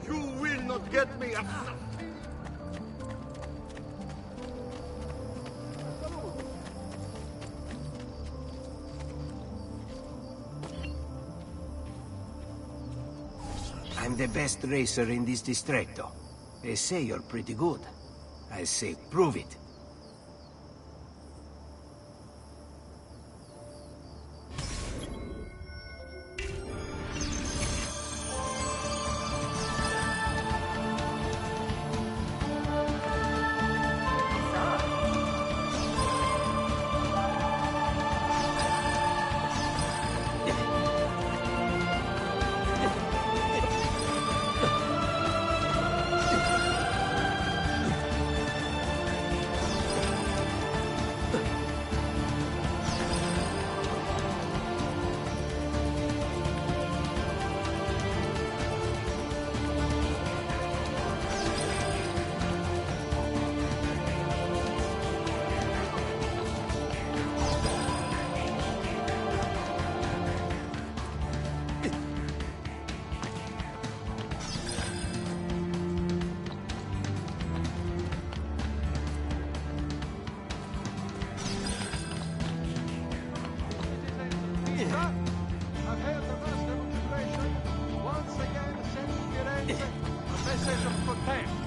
You will not get me. I'm the best racer in this distretto. They say you're pretty good. I say, prove it. I've heard the mass demonstration. Once again, send Firenze a message of contempt.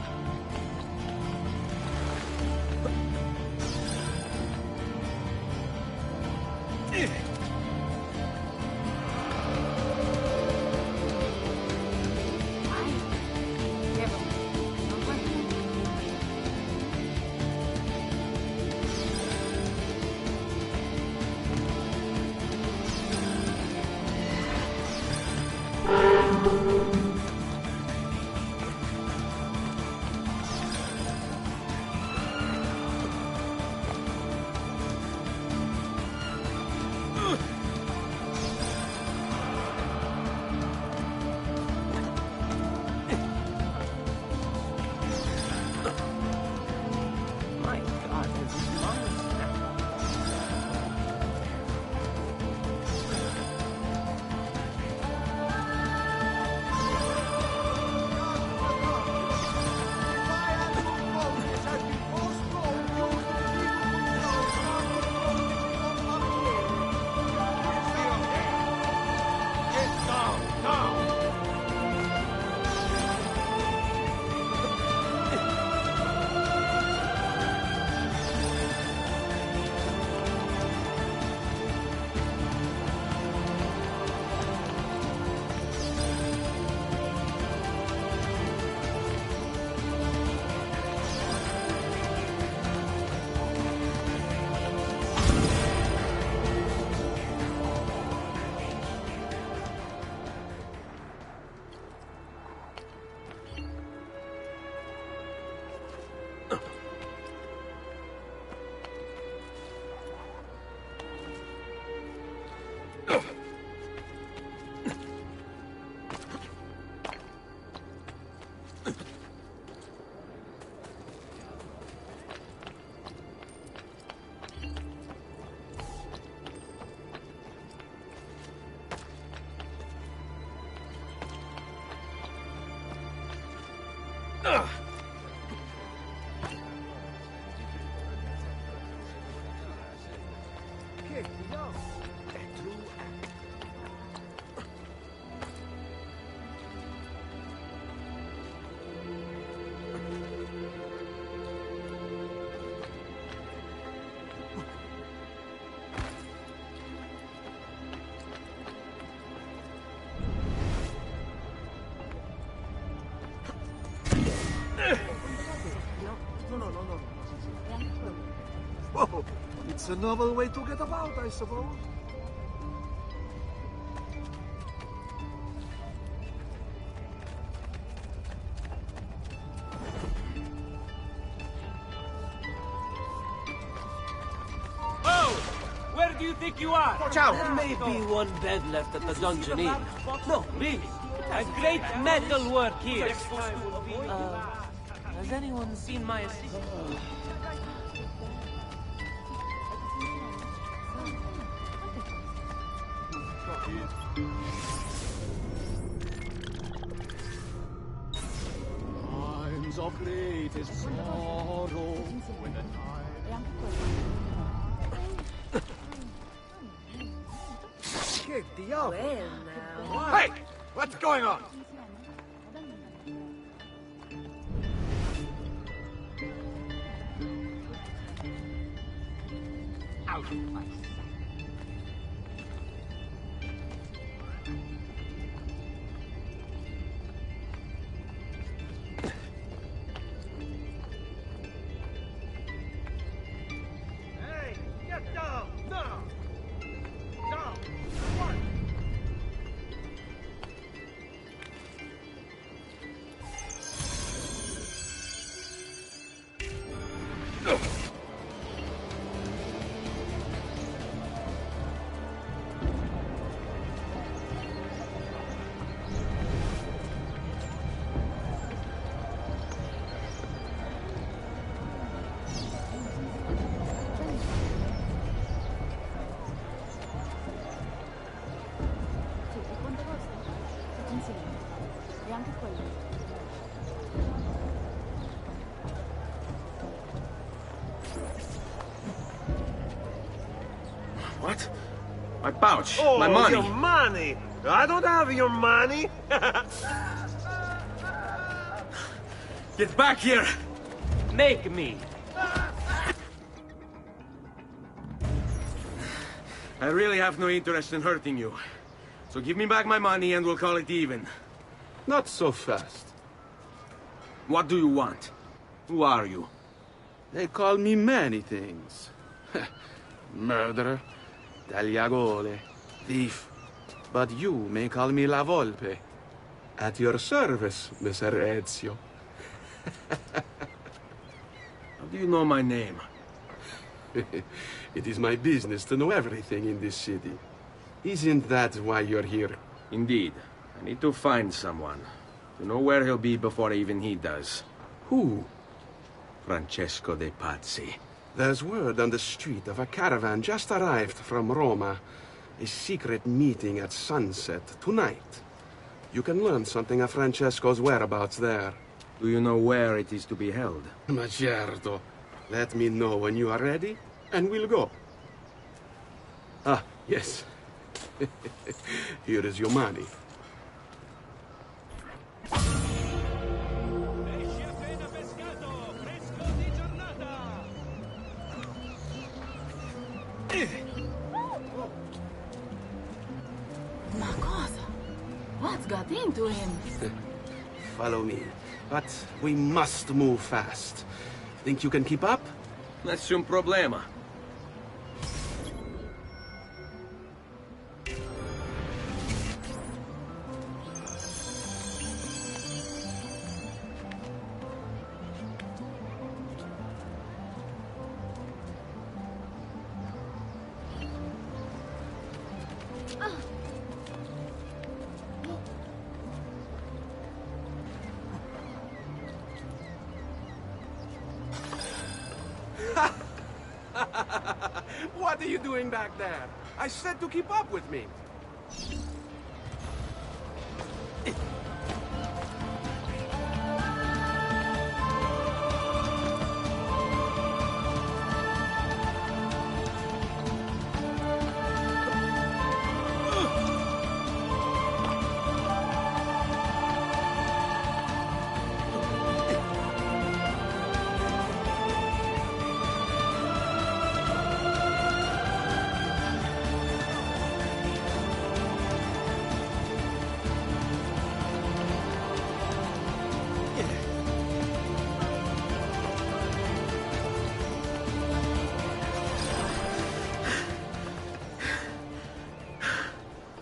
It's a novel way to get about, I suppose. Oh! Where do you think you are? Watch out! There may be one bed left at the dungeon inn. No, really. A great metal work here. Has anyone seen my assistant? Times of greatest sorrow when the Che diavolo! Hey! What's going on? Out of my sight. Hey, get down! Now! Down! What? My pouch. Oh, my money. your money! I don't have your money! Get back here! Make me. I really have no interest in hurting you. So give me back my money and we'll call it even. Not so fast. What do you want? Who are you? They call me many things. Murderer, tagliagole, thief. But you may call me La Volpe. At your service, Messer Ezio. How do you know my name? It is my business to know everything in this city. Isn't that why you're here? Indeed. I need to find someone. To know where he'll be before even he does. Who? Francesco de Pazzi. There's word on the street of a caravan just arrived from Roma. A secret meeting at sunset tonight. You can learn something of Francesco's whereabouts there. Do you know where it is to be held? Ma certo. Let me know when you are ready, and we'll go. Ah, yes. Here is your money. Ma cosa? What's got into him? Follow me. But we must move fast. Think you can keep up? Nessun problema. What are you doing back there? I said to keep up with me.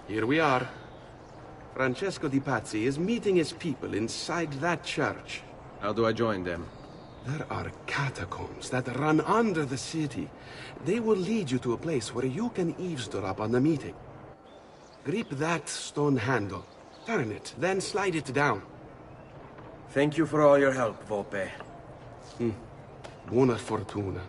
Here we are. Francesco Di Pazzi is meeting his people inside that church. How do I join them? There are catacombs that run under the city. They will lead you to a place where you can eavesdrop on the meeting. Grip that stone handle. Turn it, then slide it down. Thank you for all your help, Volpe. Buona fortuna.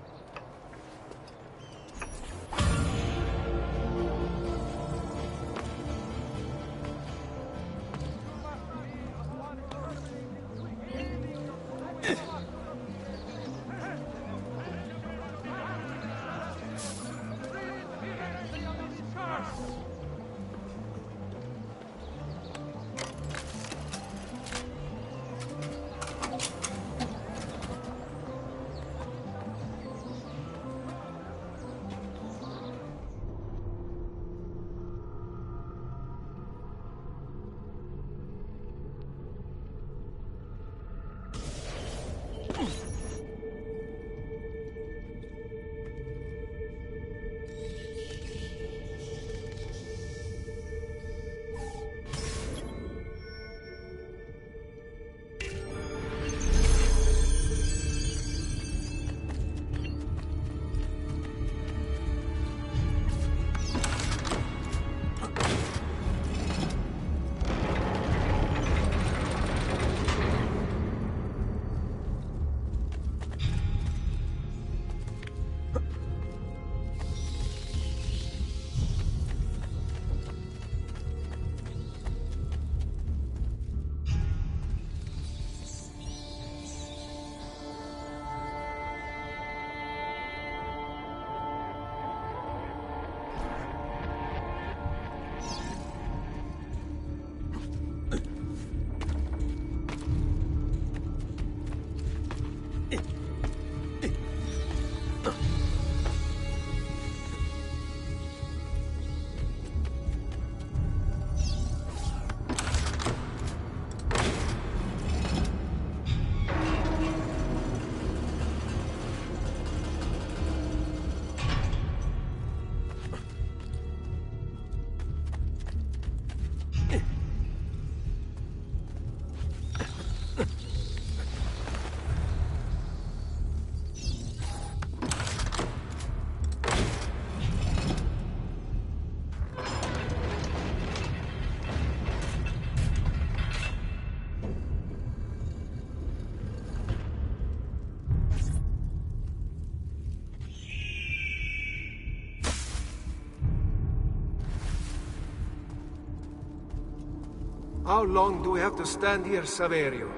How long do we have to stand here, Saverio?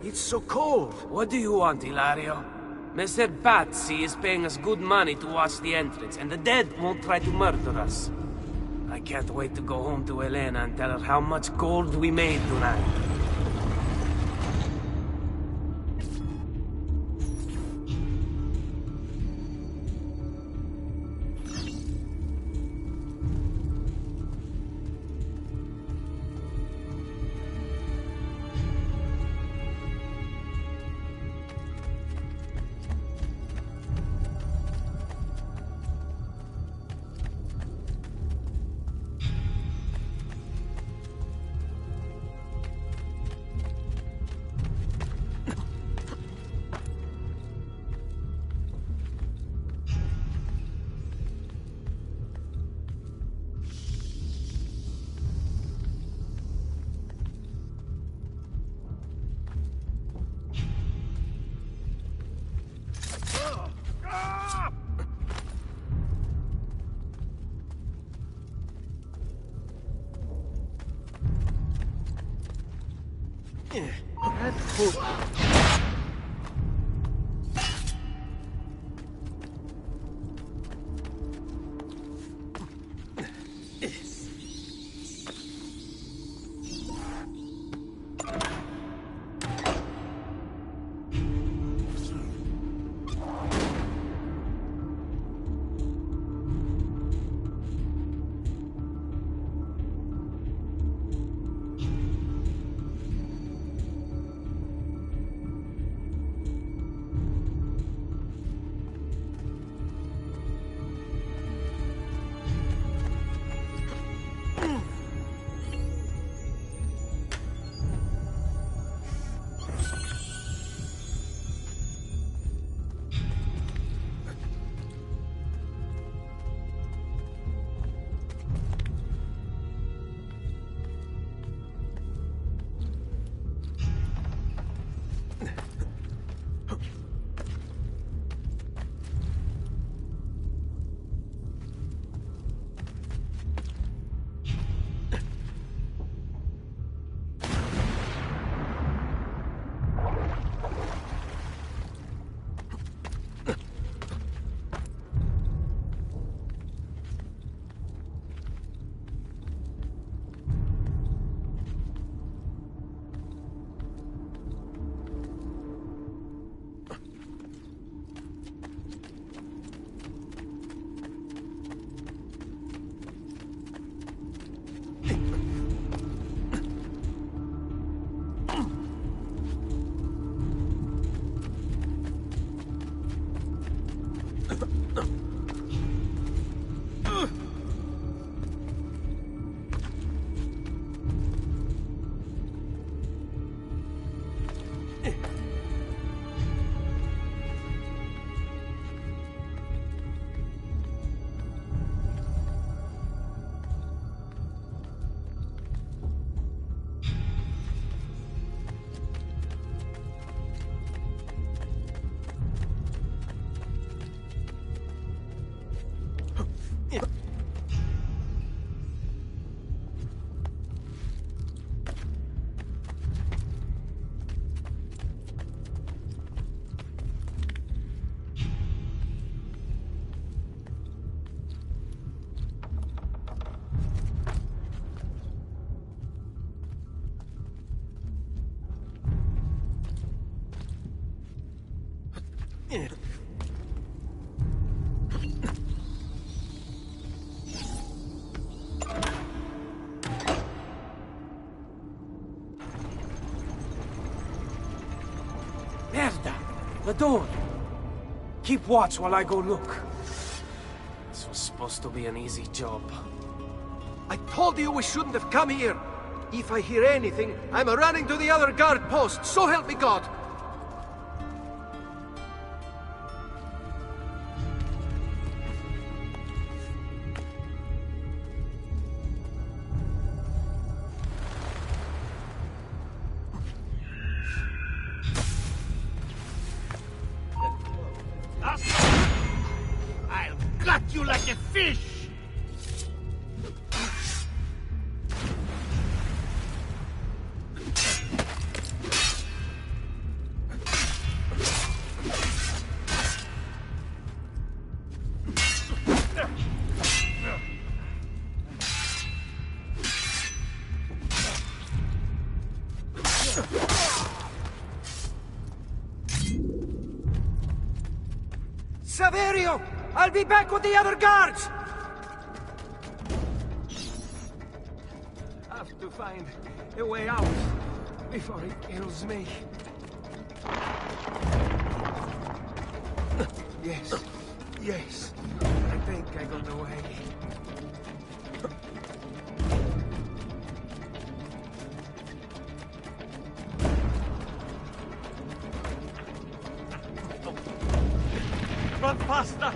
It's so cold. What do you want, Hilario? Messer Pazzi is paying us good money to watch the entrance, and the dead won't try to murder us. I can't wait to go home to Elena and tell her how much gold we made tonight. Merda! The door! Keep watch while I go look. This was supposed to be an easy job. I told you we shouldn't have come here. If I hear anything, I'm running to the other guard post, so help me God! I'll gut you like a fish! Saverio! I'll be back with the other guards! I have to find a way out before it kills me. Yes, yes. I think I got away. Run faster!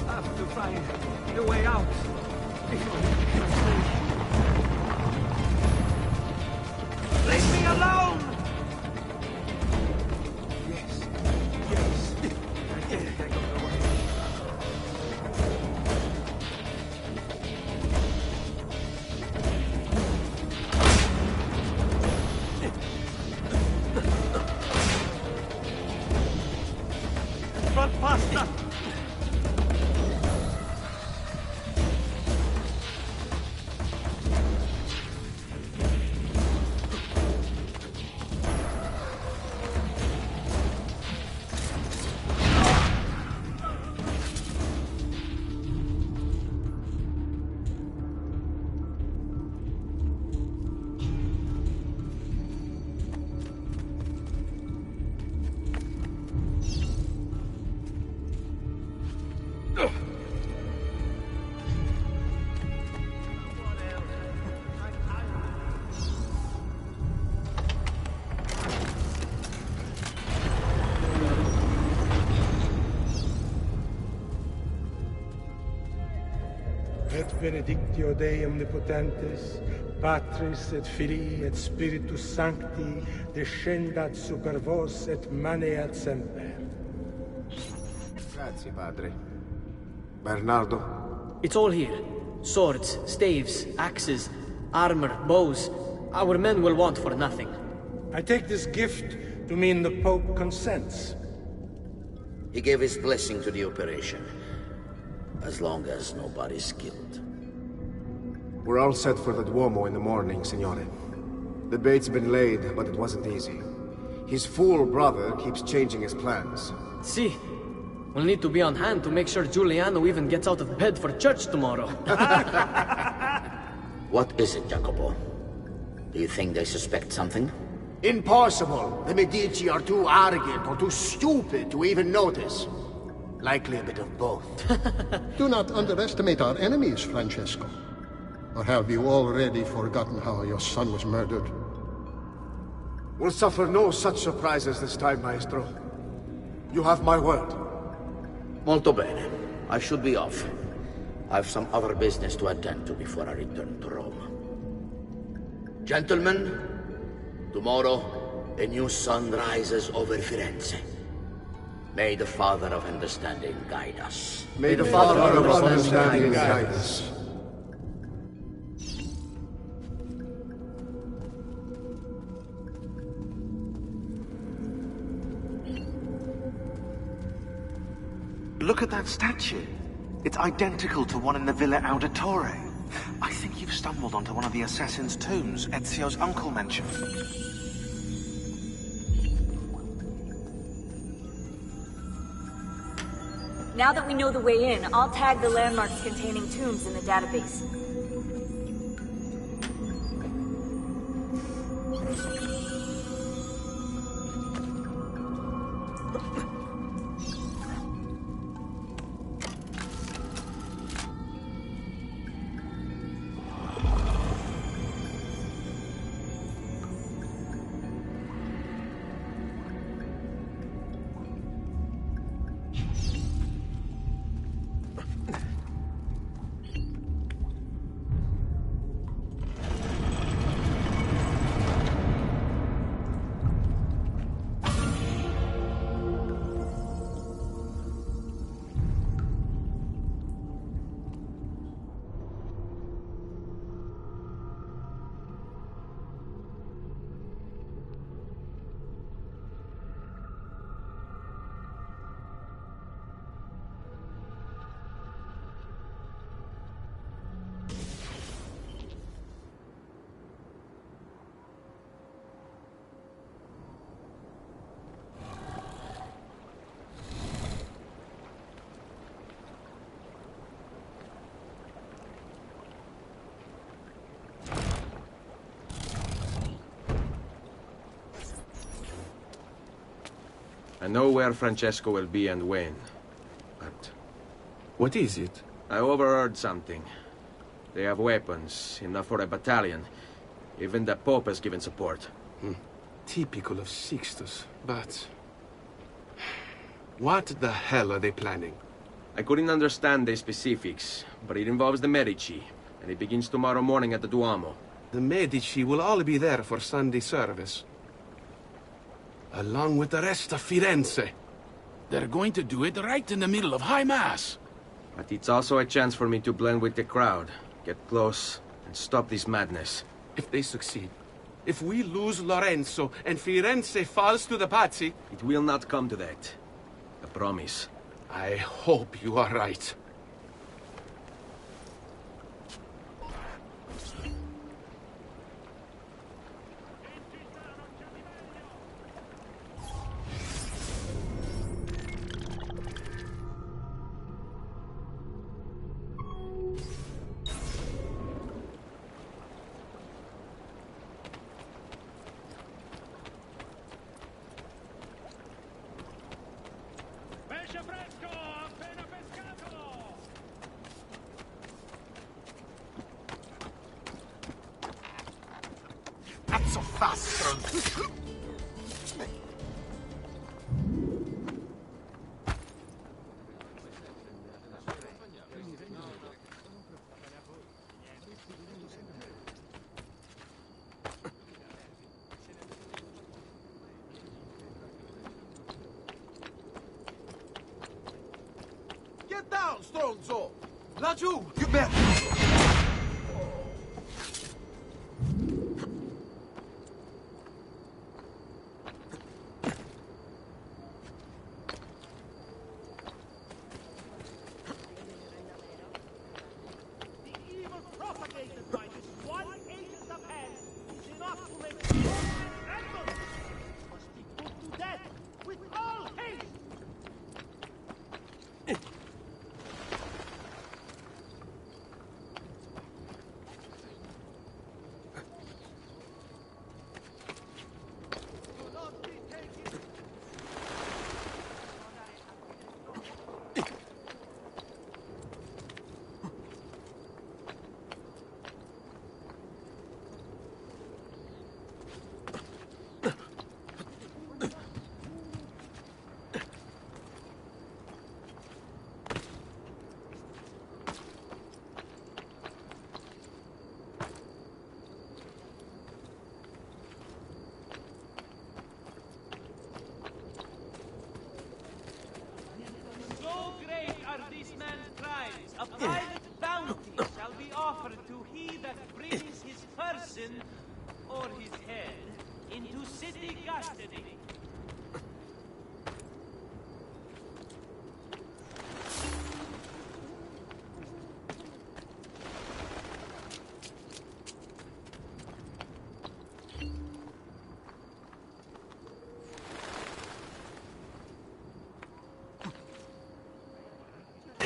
I have to find a way out before it kills me. Leave me alone! Yes, yes. I think I got away. Run faster! Et benedictio Dei omnipotentes, Patris et Filii et Spiritus Sancti, descendat super vos et maneat semper. Grazie, padre. Bernardo? It's all here. Swords, staves, axes, armor, bows. Our men will want for nothing. I take this gift to mean the Pope consents. He gave his blessing to the operation. As long as nobody's killed. We're all set for the Duomo in the morning, Signore. The bait's been laid, but it wasn't easy. His fool brother keeps changing his plans. See, we'll need to be on hand to make sure Giuliano even gets out of bed for church tomorrow. What is it, Jacopo? Do you think they suspect something? Impossible! The Medici are too arrogant or too stupid to even notice. Likely a bit of both. Do not underestimate our enemies, Francesco. Or have you already forgotten how your son was murdered? We'll suffer no such surprises this time, Maestro. You have my word. Molto bene. I should be off. I've some other business to attend to before I return to Rome. Gentlemen, tomorrow, a new sun rises over Firenze. May the Father of Understanding guide us. May the Father of Understanding guide us. Look at that statue. It's identical to one in the Villa Auditore. I think you've stumbled onto one of the assassin's tombs Ezio's uncle mentioned. Now that we know the way in, I'll tag the landmarks containing tombs in the database. I know where Francesco will be and when, but... What is it? I overheard something. They have weapons, enough for a battalion. Even the Pope has given support. Typical of Sixtus, but... What the hell are they planning? I couldn't understand the specifics, but it involves the Medici, and it begins tomorrow morning at the Duomo. The Medici will all be there for Sunday service. Along with the rest of Firenze. They're going to do it right in the middle of High Mass. But it's also a chance for me to blend with the crowd, get close, and stop this madness. If they succeed, if we lose Lorenzo and Firenze falls to the Pazzi... It will not come to that. I promise. I hope you are right. Cazzo fa, stronzo? Get down, stronzo! Laggiù! You bet!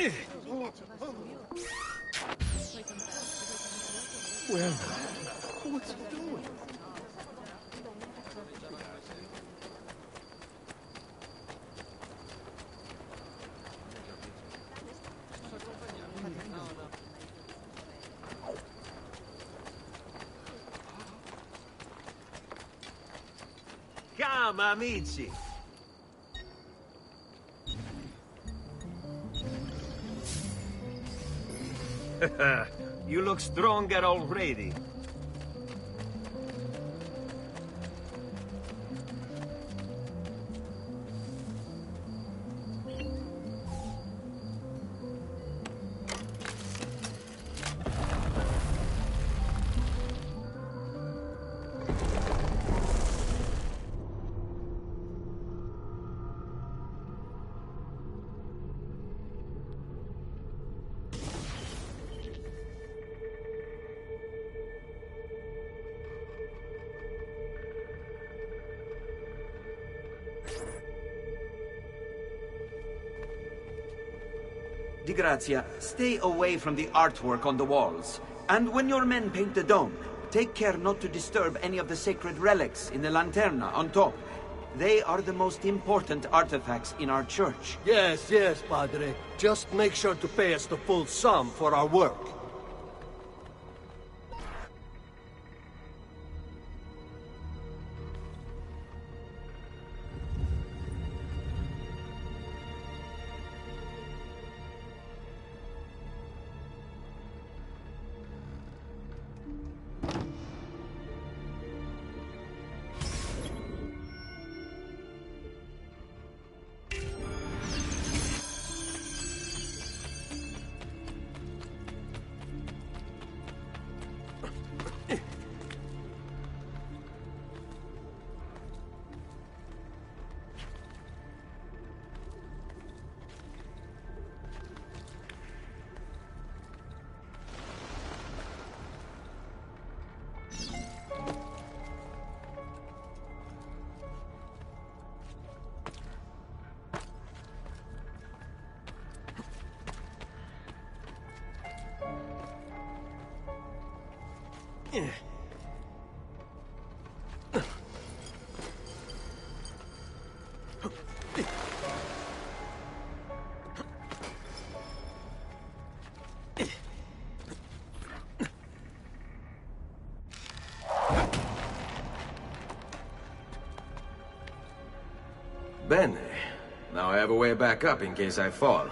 Well, what's he doing? Come, amici. You look stronger already. Di Grazia, stay away from the artwork on the walls. And when your men paint the dome, take care not to disturb any of the sacred relics in the lanterna on top. They are the most important artifacts in our church. Yes, yes, Padre. Just make sure to pay us the full sum for our work. Bene. Now I have a way back up in case I fall.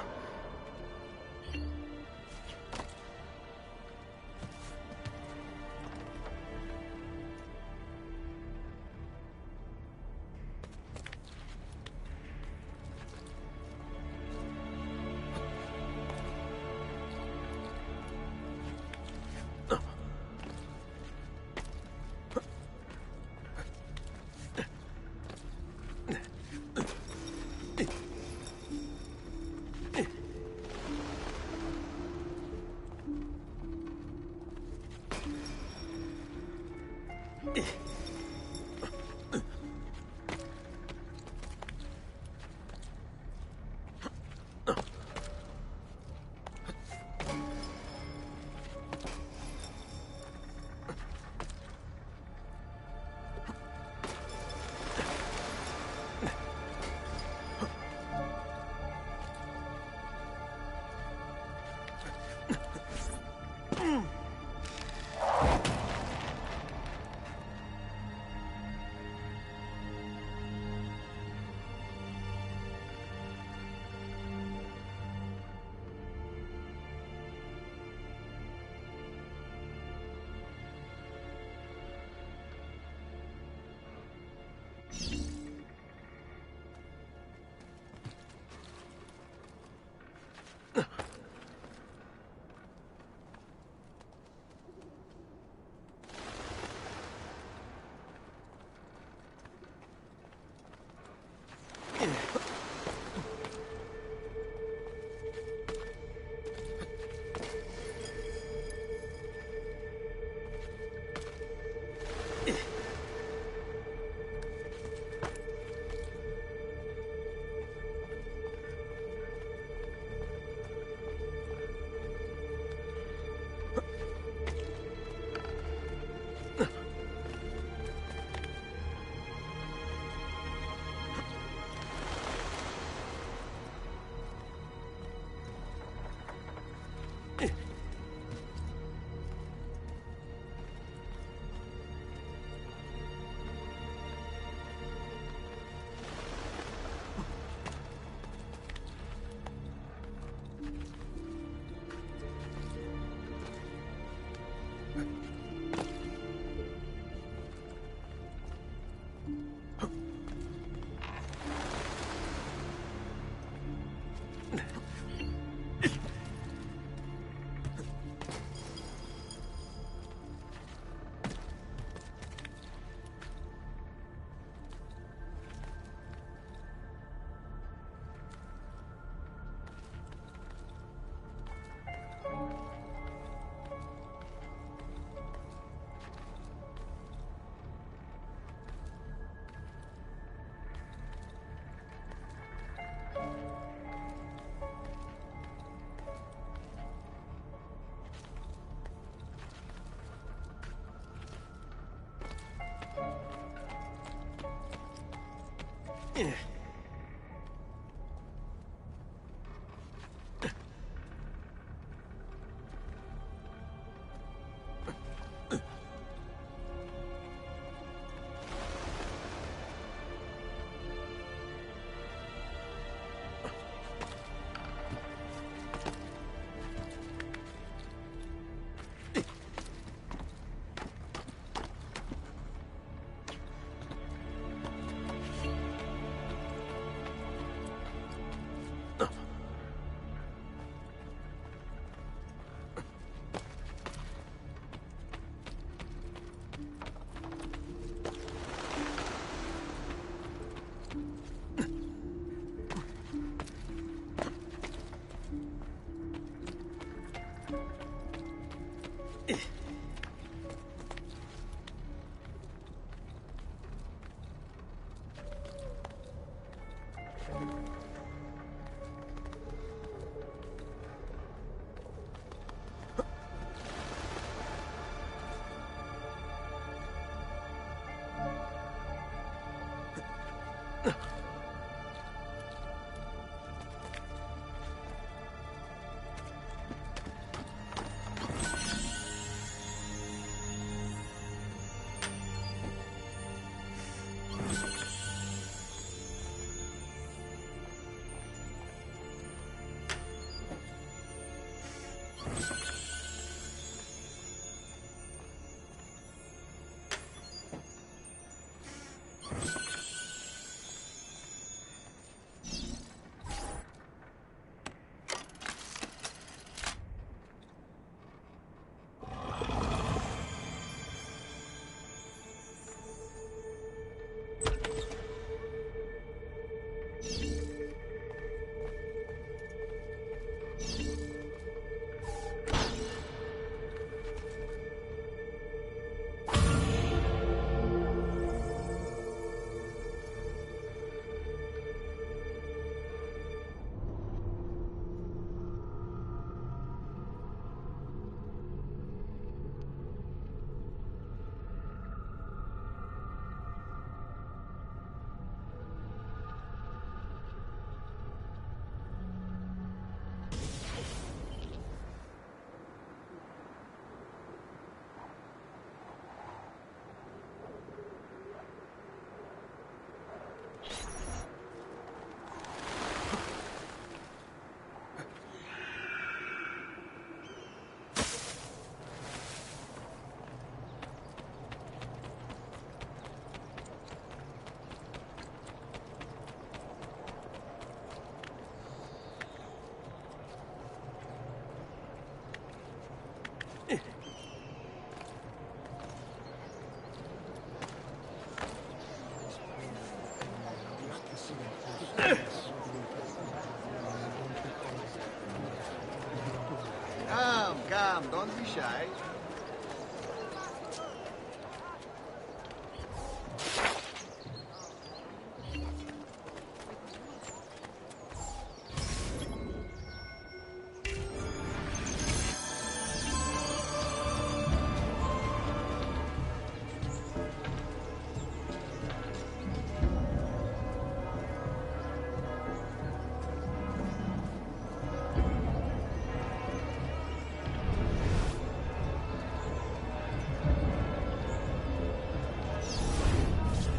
Come, don't be shy.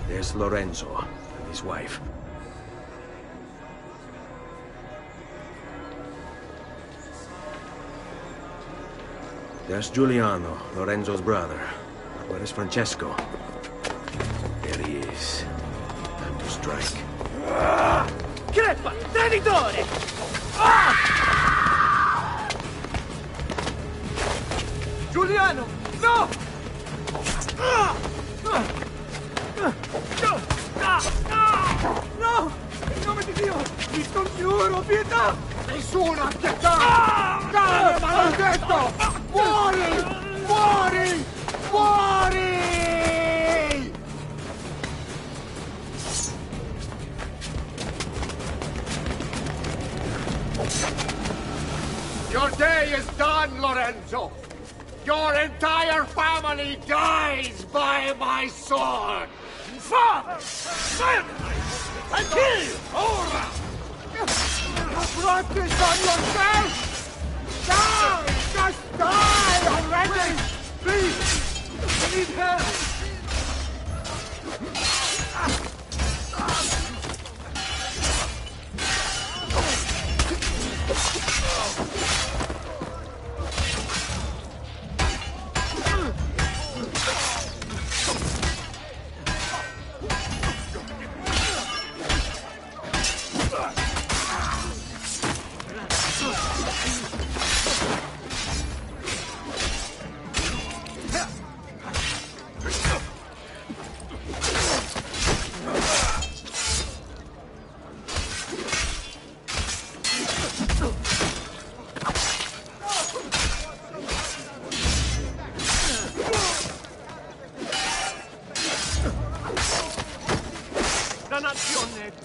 There's Lorenzo and his wife. There's Giuliano, Lorenzo's brother. But where is Francesco? There he is. Time to strike. Crepa! Traditore! Giuliano! No! No! In nome di Dio! Vi scongiuro, pietà! Nessuna pietà! Cane maledetto! Muori! Muori! Muori! Your day is done, Lorenzo! Your entire family dies by my sword! Father! I'll kill you! Ora! You brought this on yourself! Die! Just die already! Please! I need help!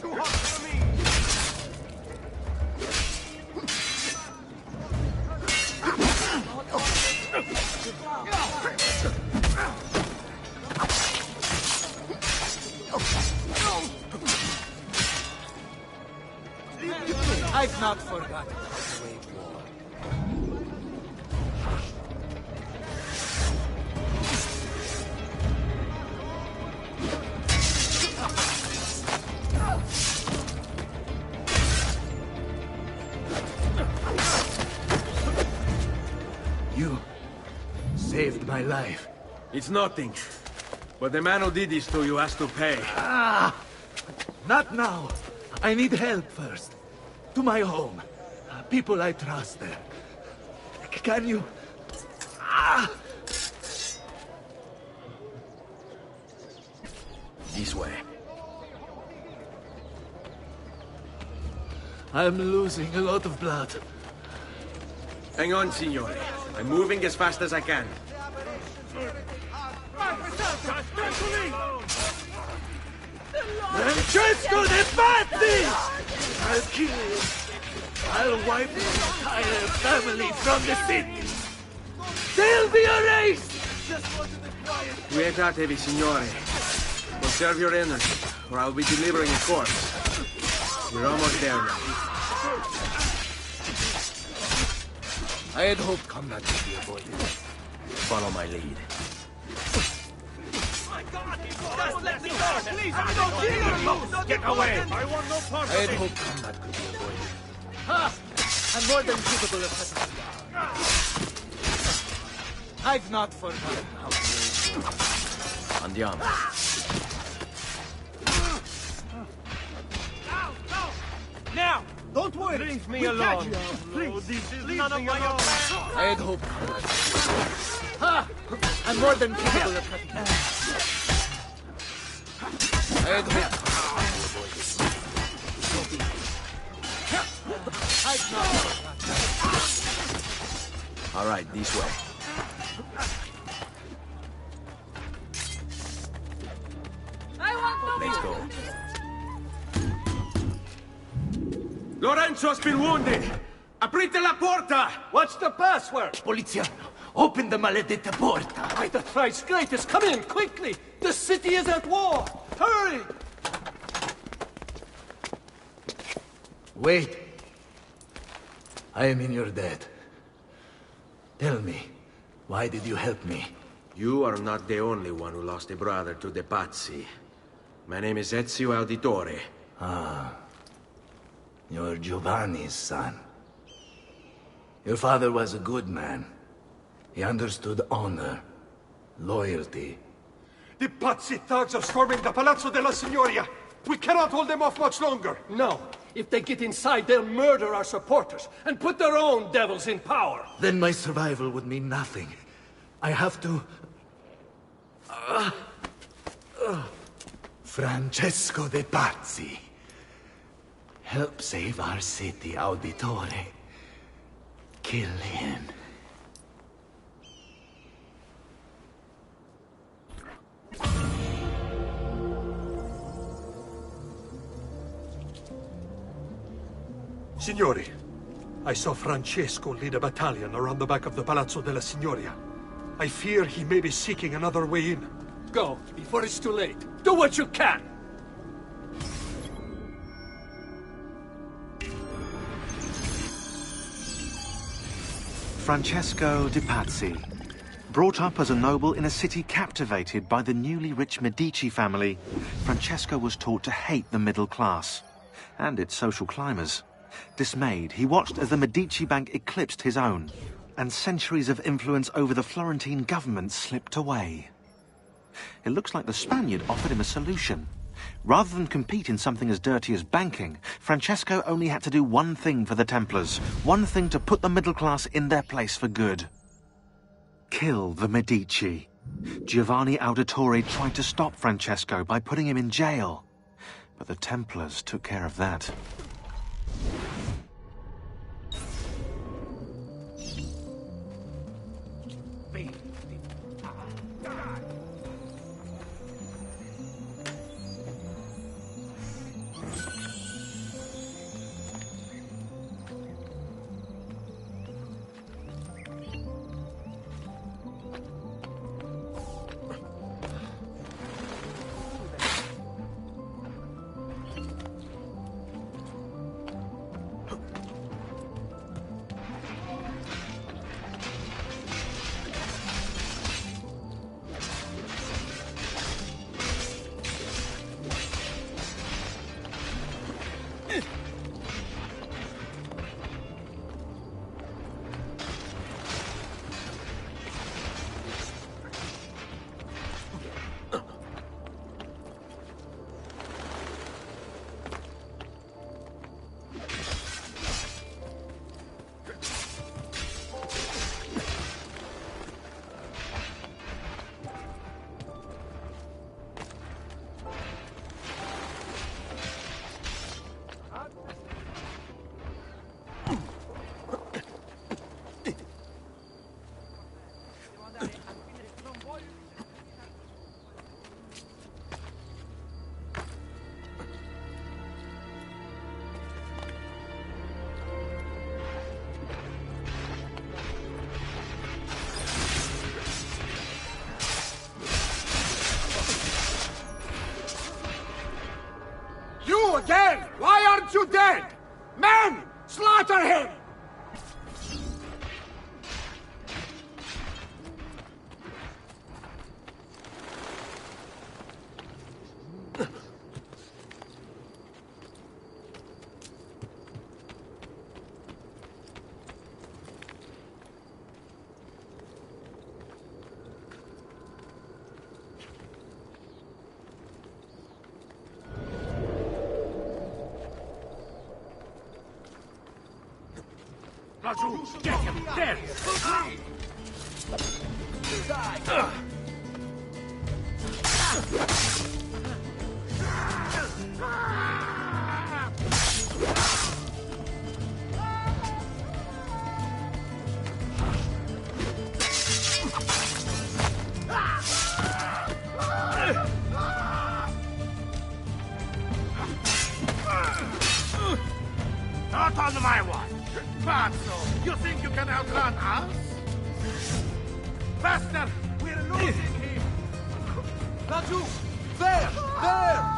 Too hot for me! I've not forgotten how to wage war. You saved my life. It's nothing. But the man who did this to you has to pay. Not now. I need help first. To my home. People I trust there. Can you... This way. I'm losing a lot of blood. Hang on, signore. I'm moving as fast as I can. Francesco de Pazzi! I'll kill you. I'll wipe the entire family from the city. They'll be erased! Quietate, signore. Conserve your energy, or I'll be delivering a corpse. We're almost there now. I had hoped combat could be avoided. Follow my lead. Just let me go! Please, I don't kill! Get away! I want no part of it! I had hoped combat could be avoided. Ha! I'm more than capable of cutting you down. I've not forgotten how to wage war. Andiamo. Now! Don't worry! Leave me alone! Please, this is none of my own! I had hoped combat could be avoided. Ha! I'm more than capable of cutting you down. I had hoped combat could be avoided. I've not forgotten. All right, this way. Let's go. Lorenzo's been wounded! Aprite la porta! What's the password? Poliziano, open the maledetta porta. By the thrice greatest, come in, quickly! The city is at war! Hurry! Wait. I am in your debt. Tell me, why did you help me? You are not the only one who lost a brother to the Pazzi. My name is Ezio Auditore. Ah. You're Giovanni's son. Your father was a good man. He understood honor, loyalty. The Pazzi thugs are storming the Palazzo della Signoria! We cannot hold them off much longer! No. If they get inside, they'll murder our supporters and put their own devils in power! Then my survival would mean nothing. I have to... Francesco de Pazzi. Help save our city, Auditore. Kill him. Signori, I saw Francesco lead a battalion around the back of the Palazzo della Signoria. I fear he may be seeking another way in. Go, before it's too late. Do what you can! Francesco de Pazzi. Brought up as a noble in a city captivated by the newly rich Medici family, Francesco was taught to hate the middle class and its social climbers. Dismayed, he watched as the Medici Bank eclipsed his own, and centuries of influence over the Florentine government slipped away. It looks like the Spaniard offered him a solution. Rather than compete in something as dirty as banking, Francesco only had to do one thing for the Templars, one thing to put the middle class in their place for good. Kill the Medici. Giovanni Auditore tried to stop Francesco by putting him in jail, but the Templars took care of that. Again! Why aren't you dead? Men! Slaughter him! Raju, get him! There! Not on my watch! Pazzo, you think you can outrun us? Faster! We're losing him! Raju! There! There!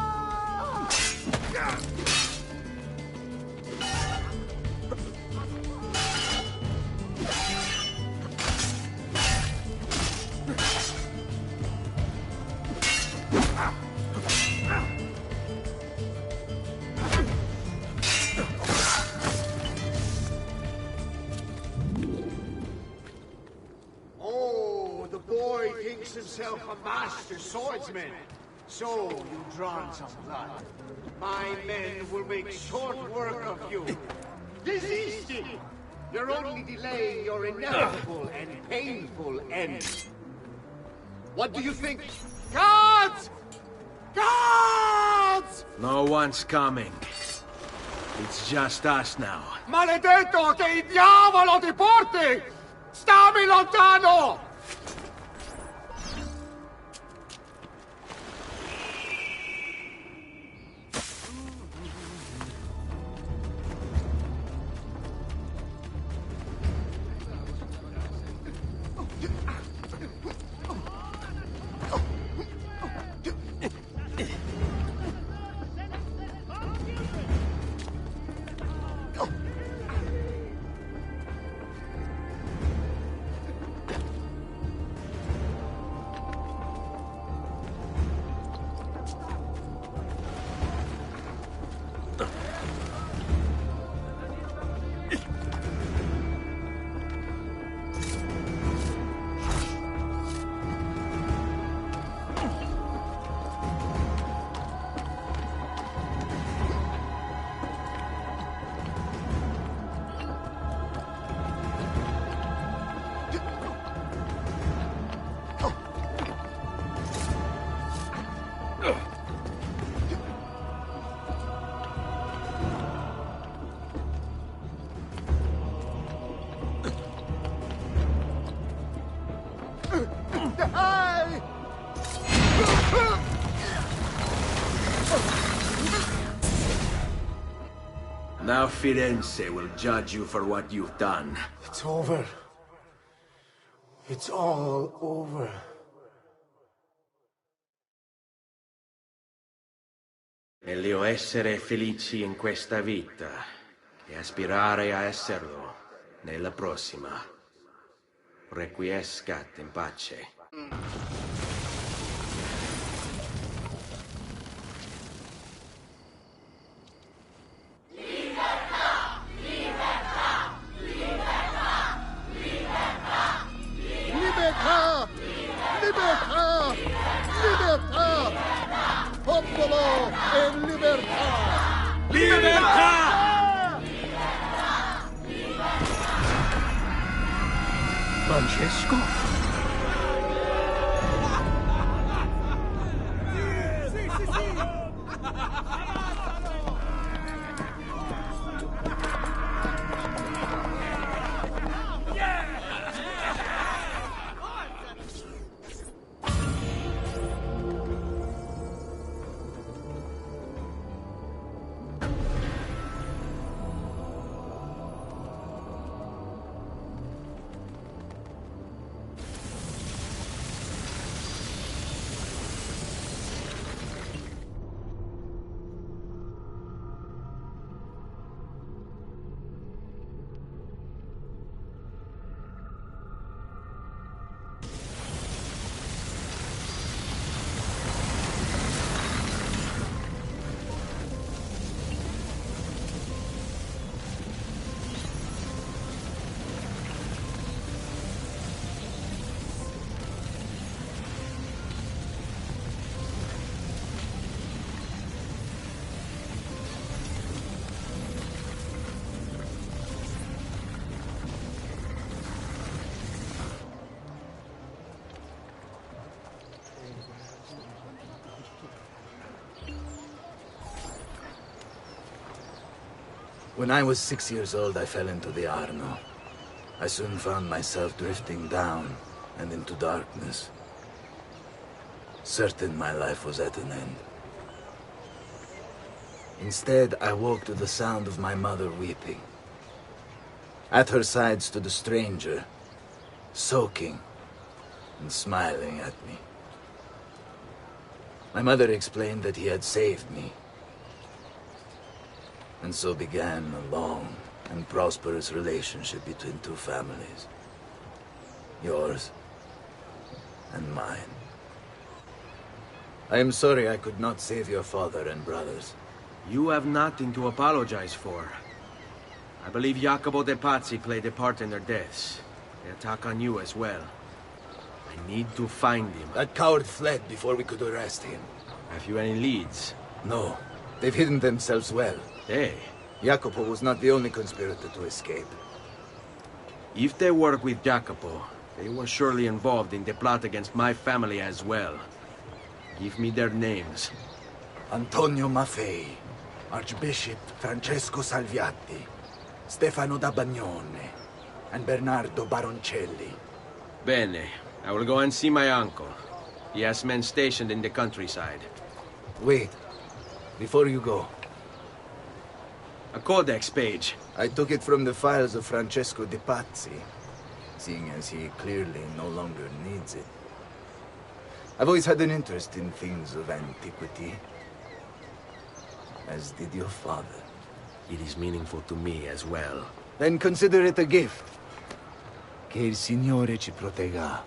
Himself a master swordsman. So you've drawn some blood. My men will make short work of you. Desisting! You're only delaying your inevitable and painful end. What do you think? Guards! Guards! No one's coming. It's just us now. Maledetto che il diavolo ti porti! Stammi lontano! Now Firenze will judge you for what you've done. It's over. It's all over. Meglio essere felici in questa vita che aspirare a esserlo nella prossima. Requiescat in pace. Libertà! Libertà! Libertà! Popolo e libertà! Libertà! Francesco? When I was 6 years old, I fell into the Arno. I soon found myself drifting down and into darkness. Certain my life was at an end. Instead, I woke to the sound of my mother weeping. At her side stood a stranger, soaking and smiling at me. My mother explained that he had saved me. And so began a long and prosperous relationship between two families. Yours and mine. I am sorry I could not save your father and brothers. You have nothing to apologize for. I believe Jacopo de Pazzi played a part in their deaths. They attack on you as well. I need to find him. That coward fled before we could arrest him. Have you any leads? No. They've hidden themselves well. Hey. Jacopo was not the only conspirator to escape. If they work with Jacopo, they were surely involved in the plot against my family as well. Give me their names. Antonio Maffei, Archbishop Francesco Salviati, Stefano da Bagnone, and Bernardo Baroncelli. Bene. I will go and see my uncle. He has men stationed in the countryside. Wait. Before you go. A codex page. I took it from the files of Francesco de Pazzi, seeing as he clearly no longer needs it. I've always had an interest in things of antiquity, as did your father. It is meaningful to me as well. Then consider it a gift. Che il Signore ci protegga.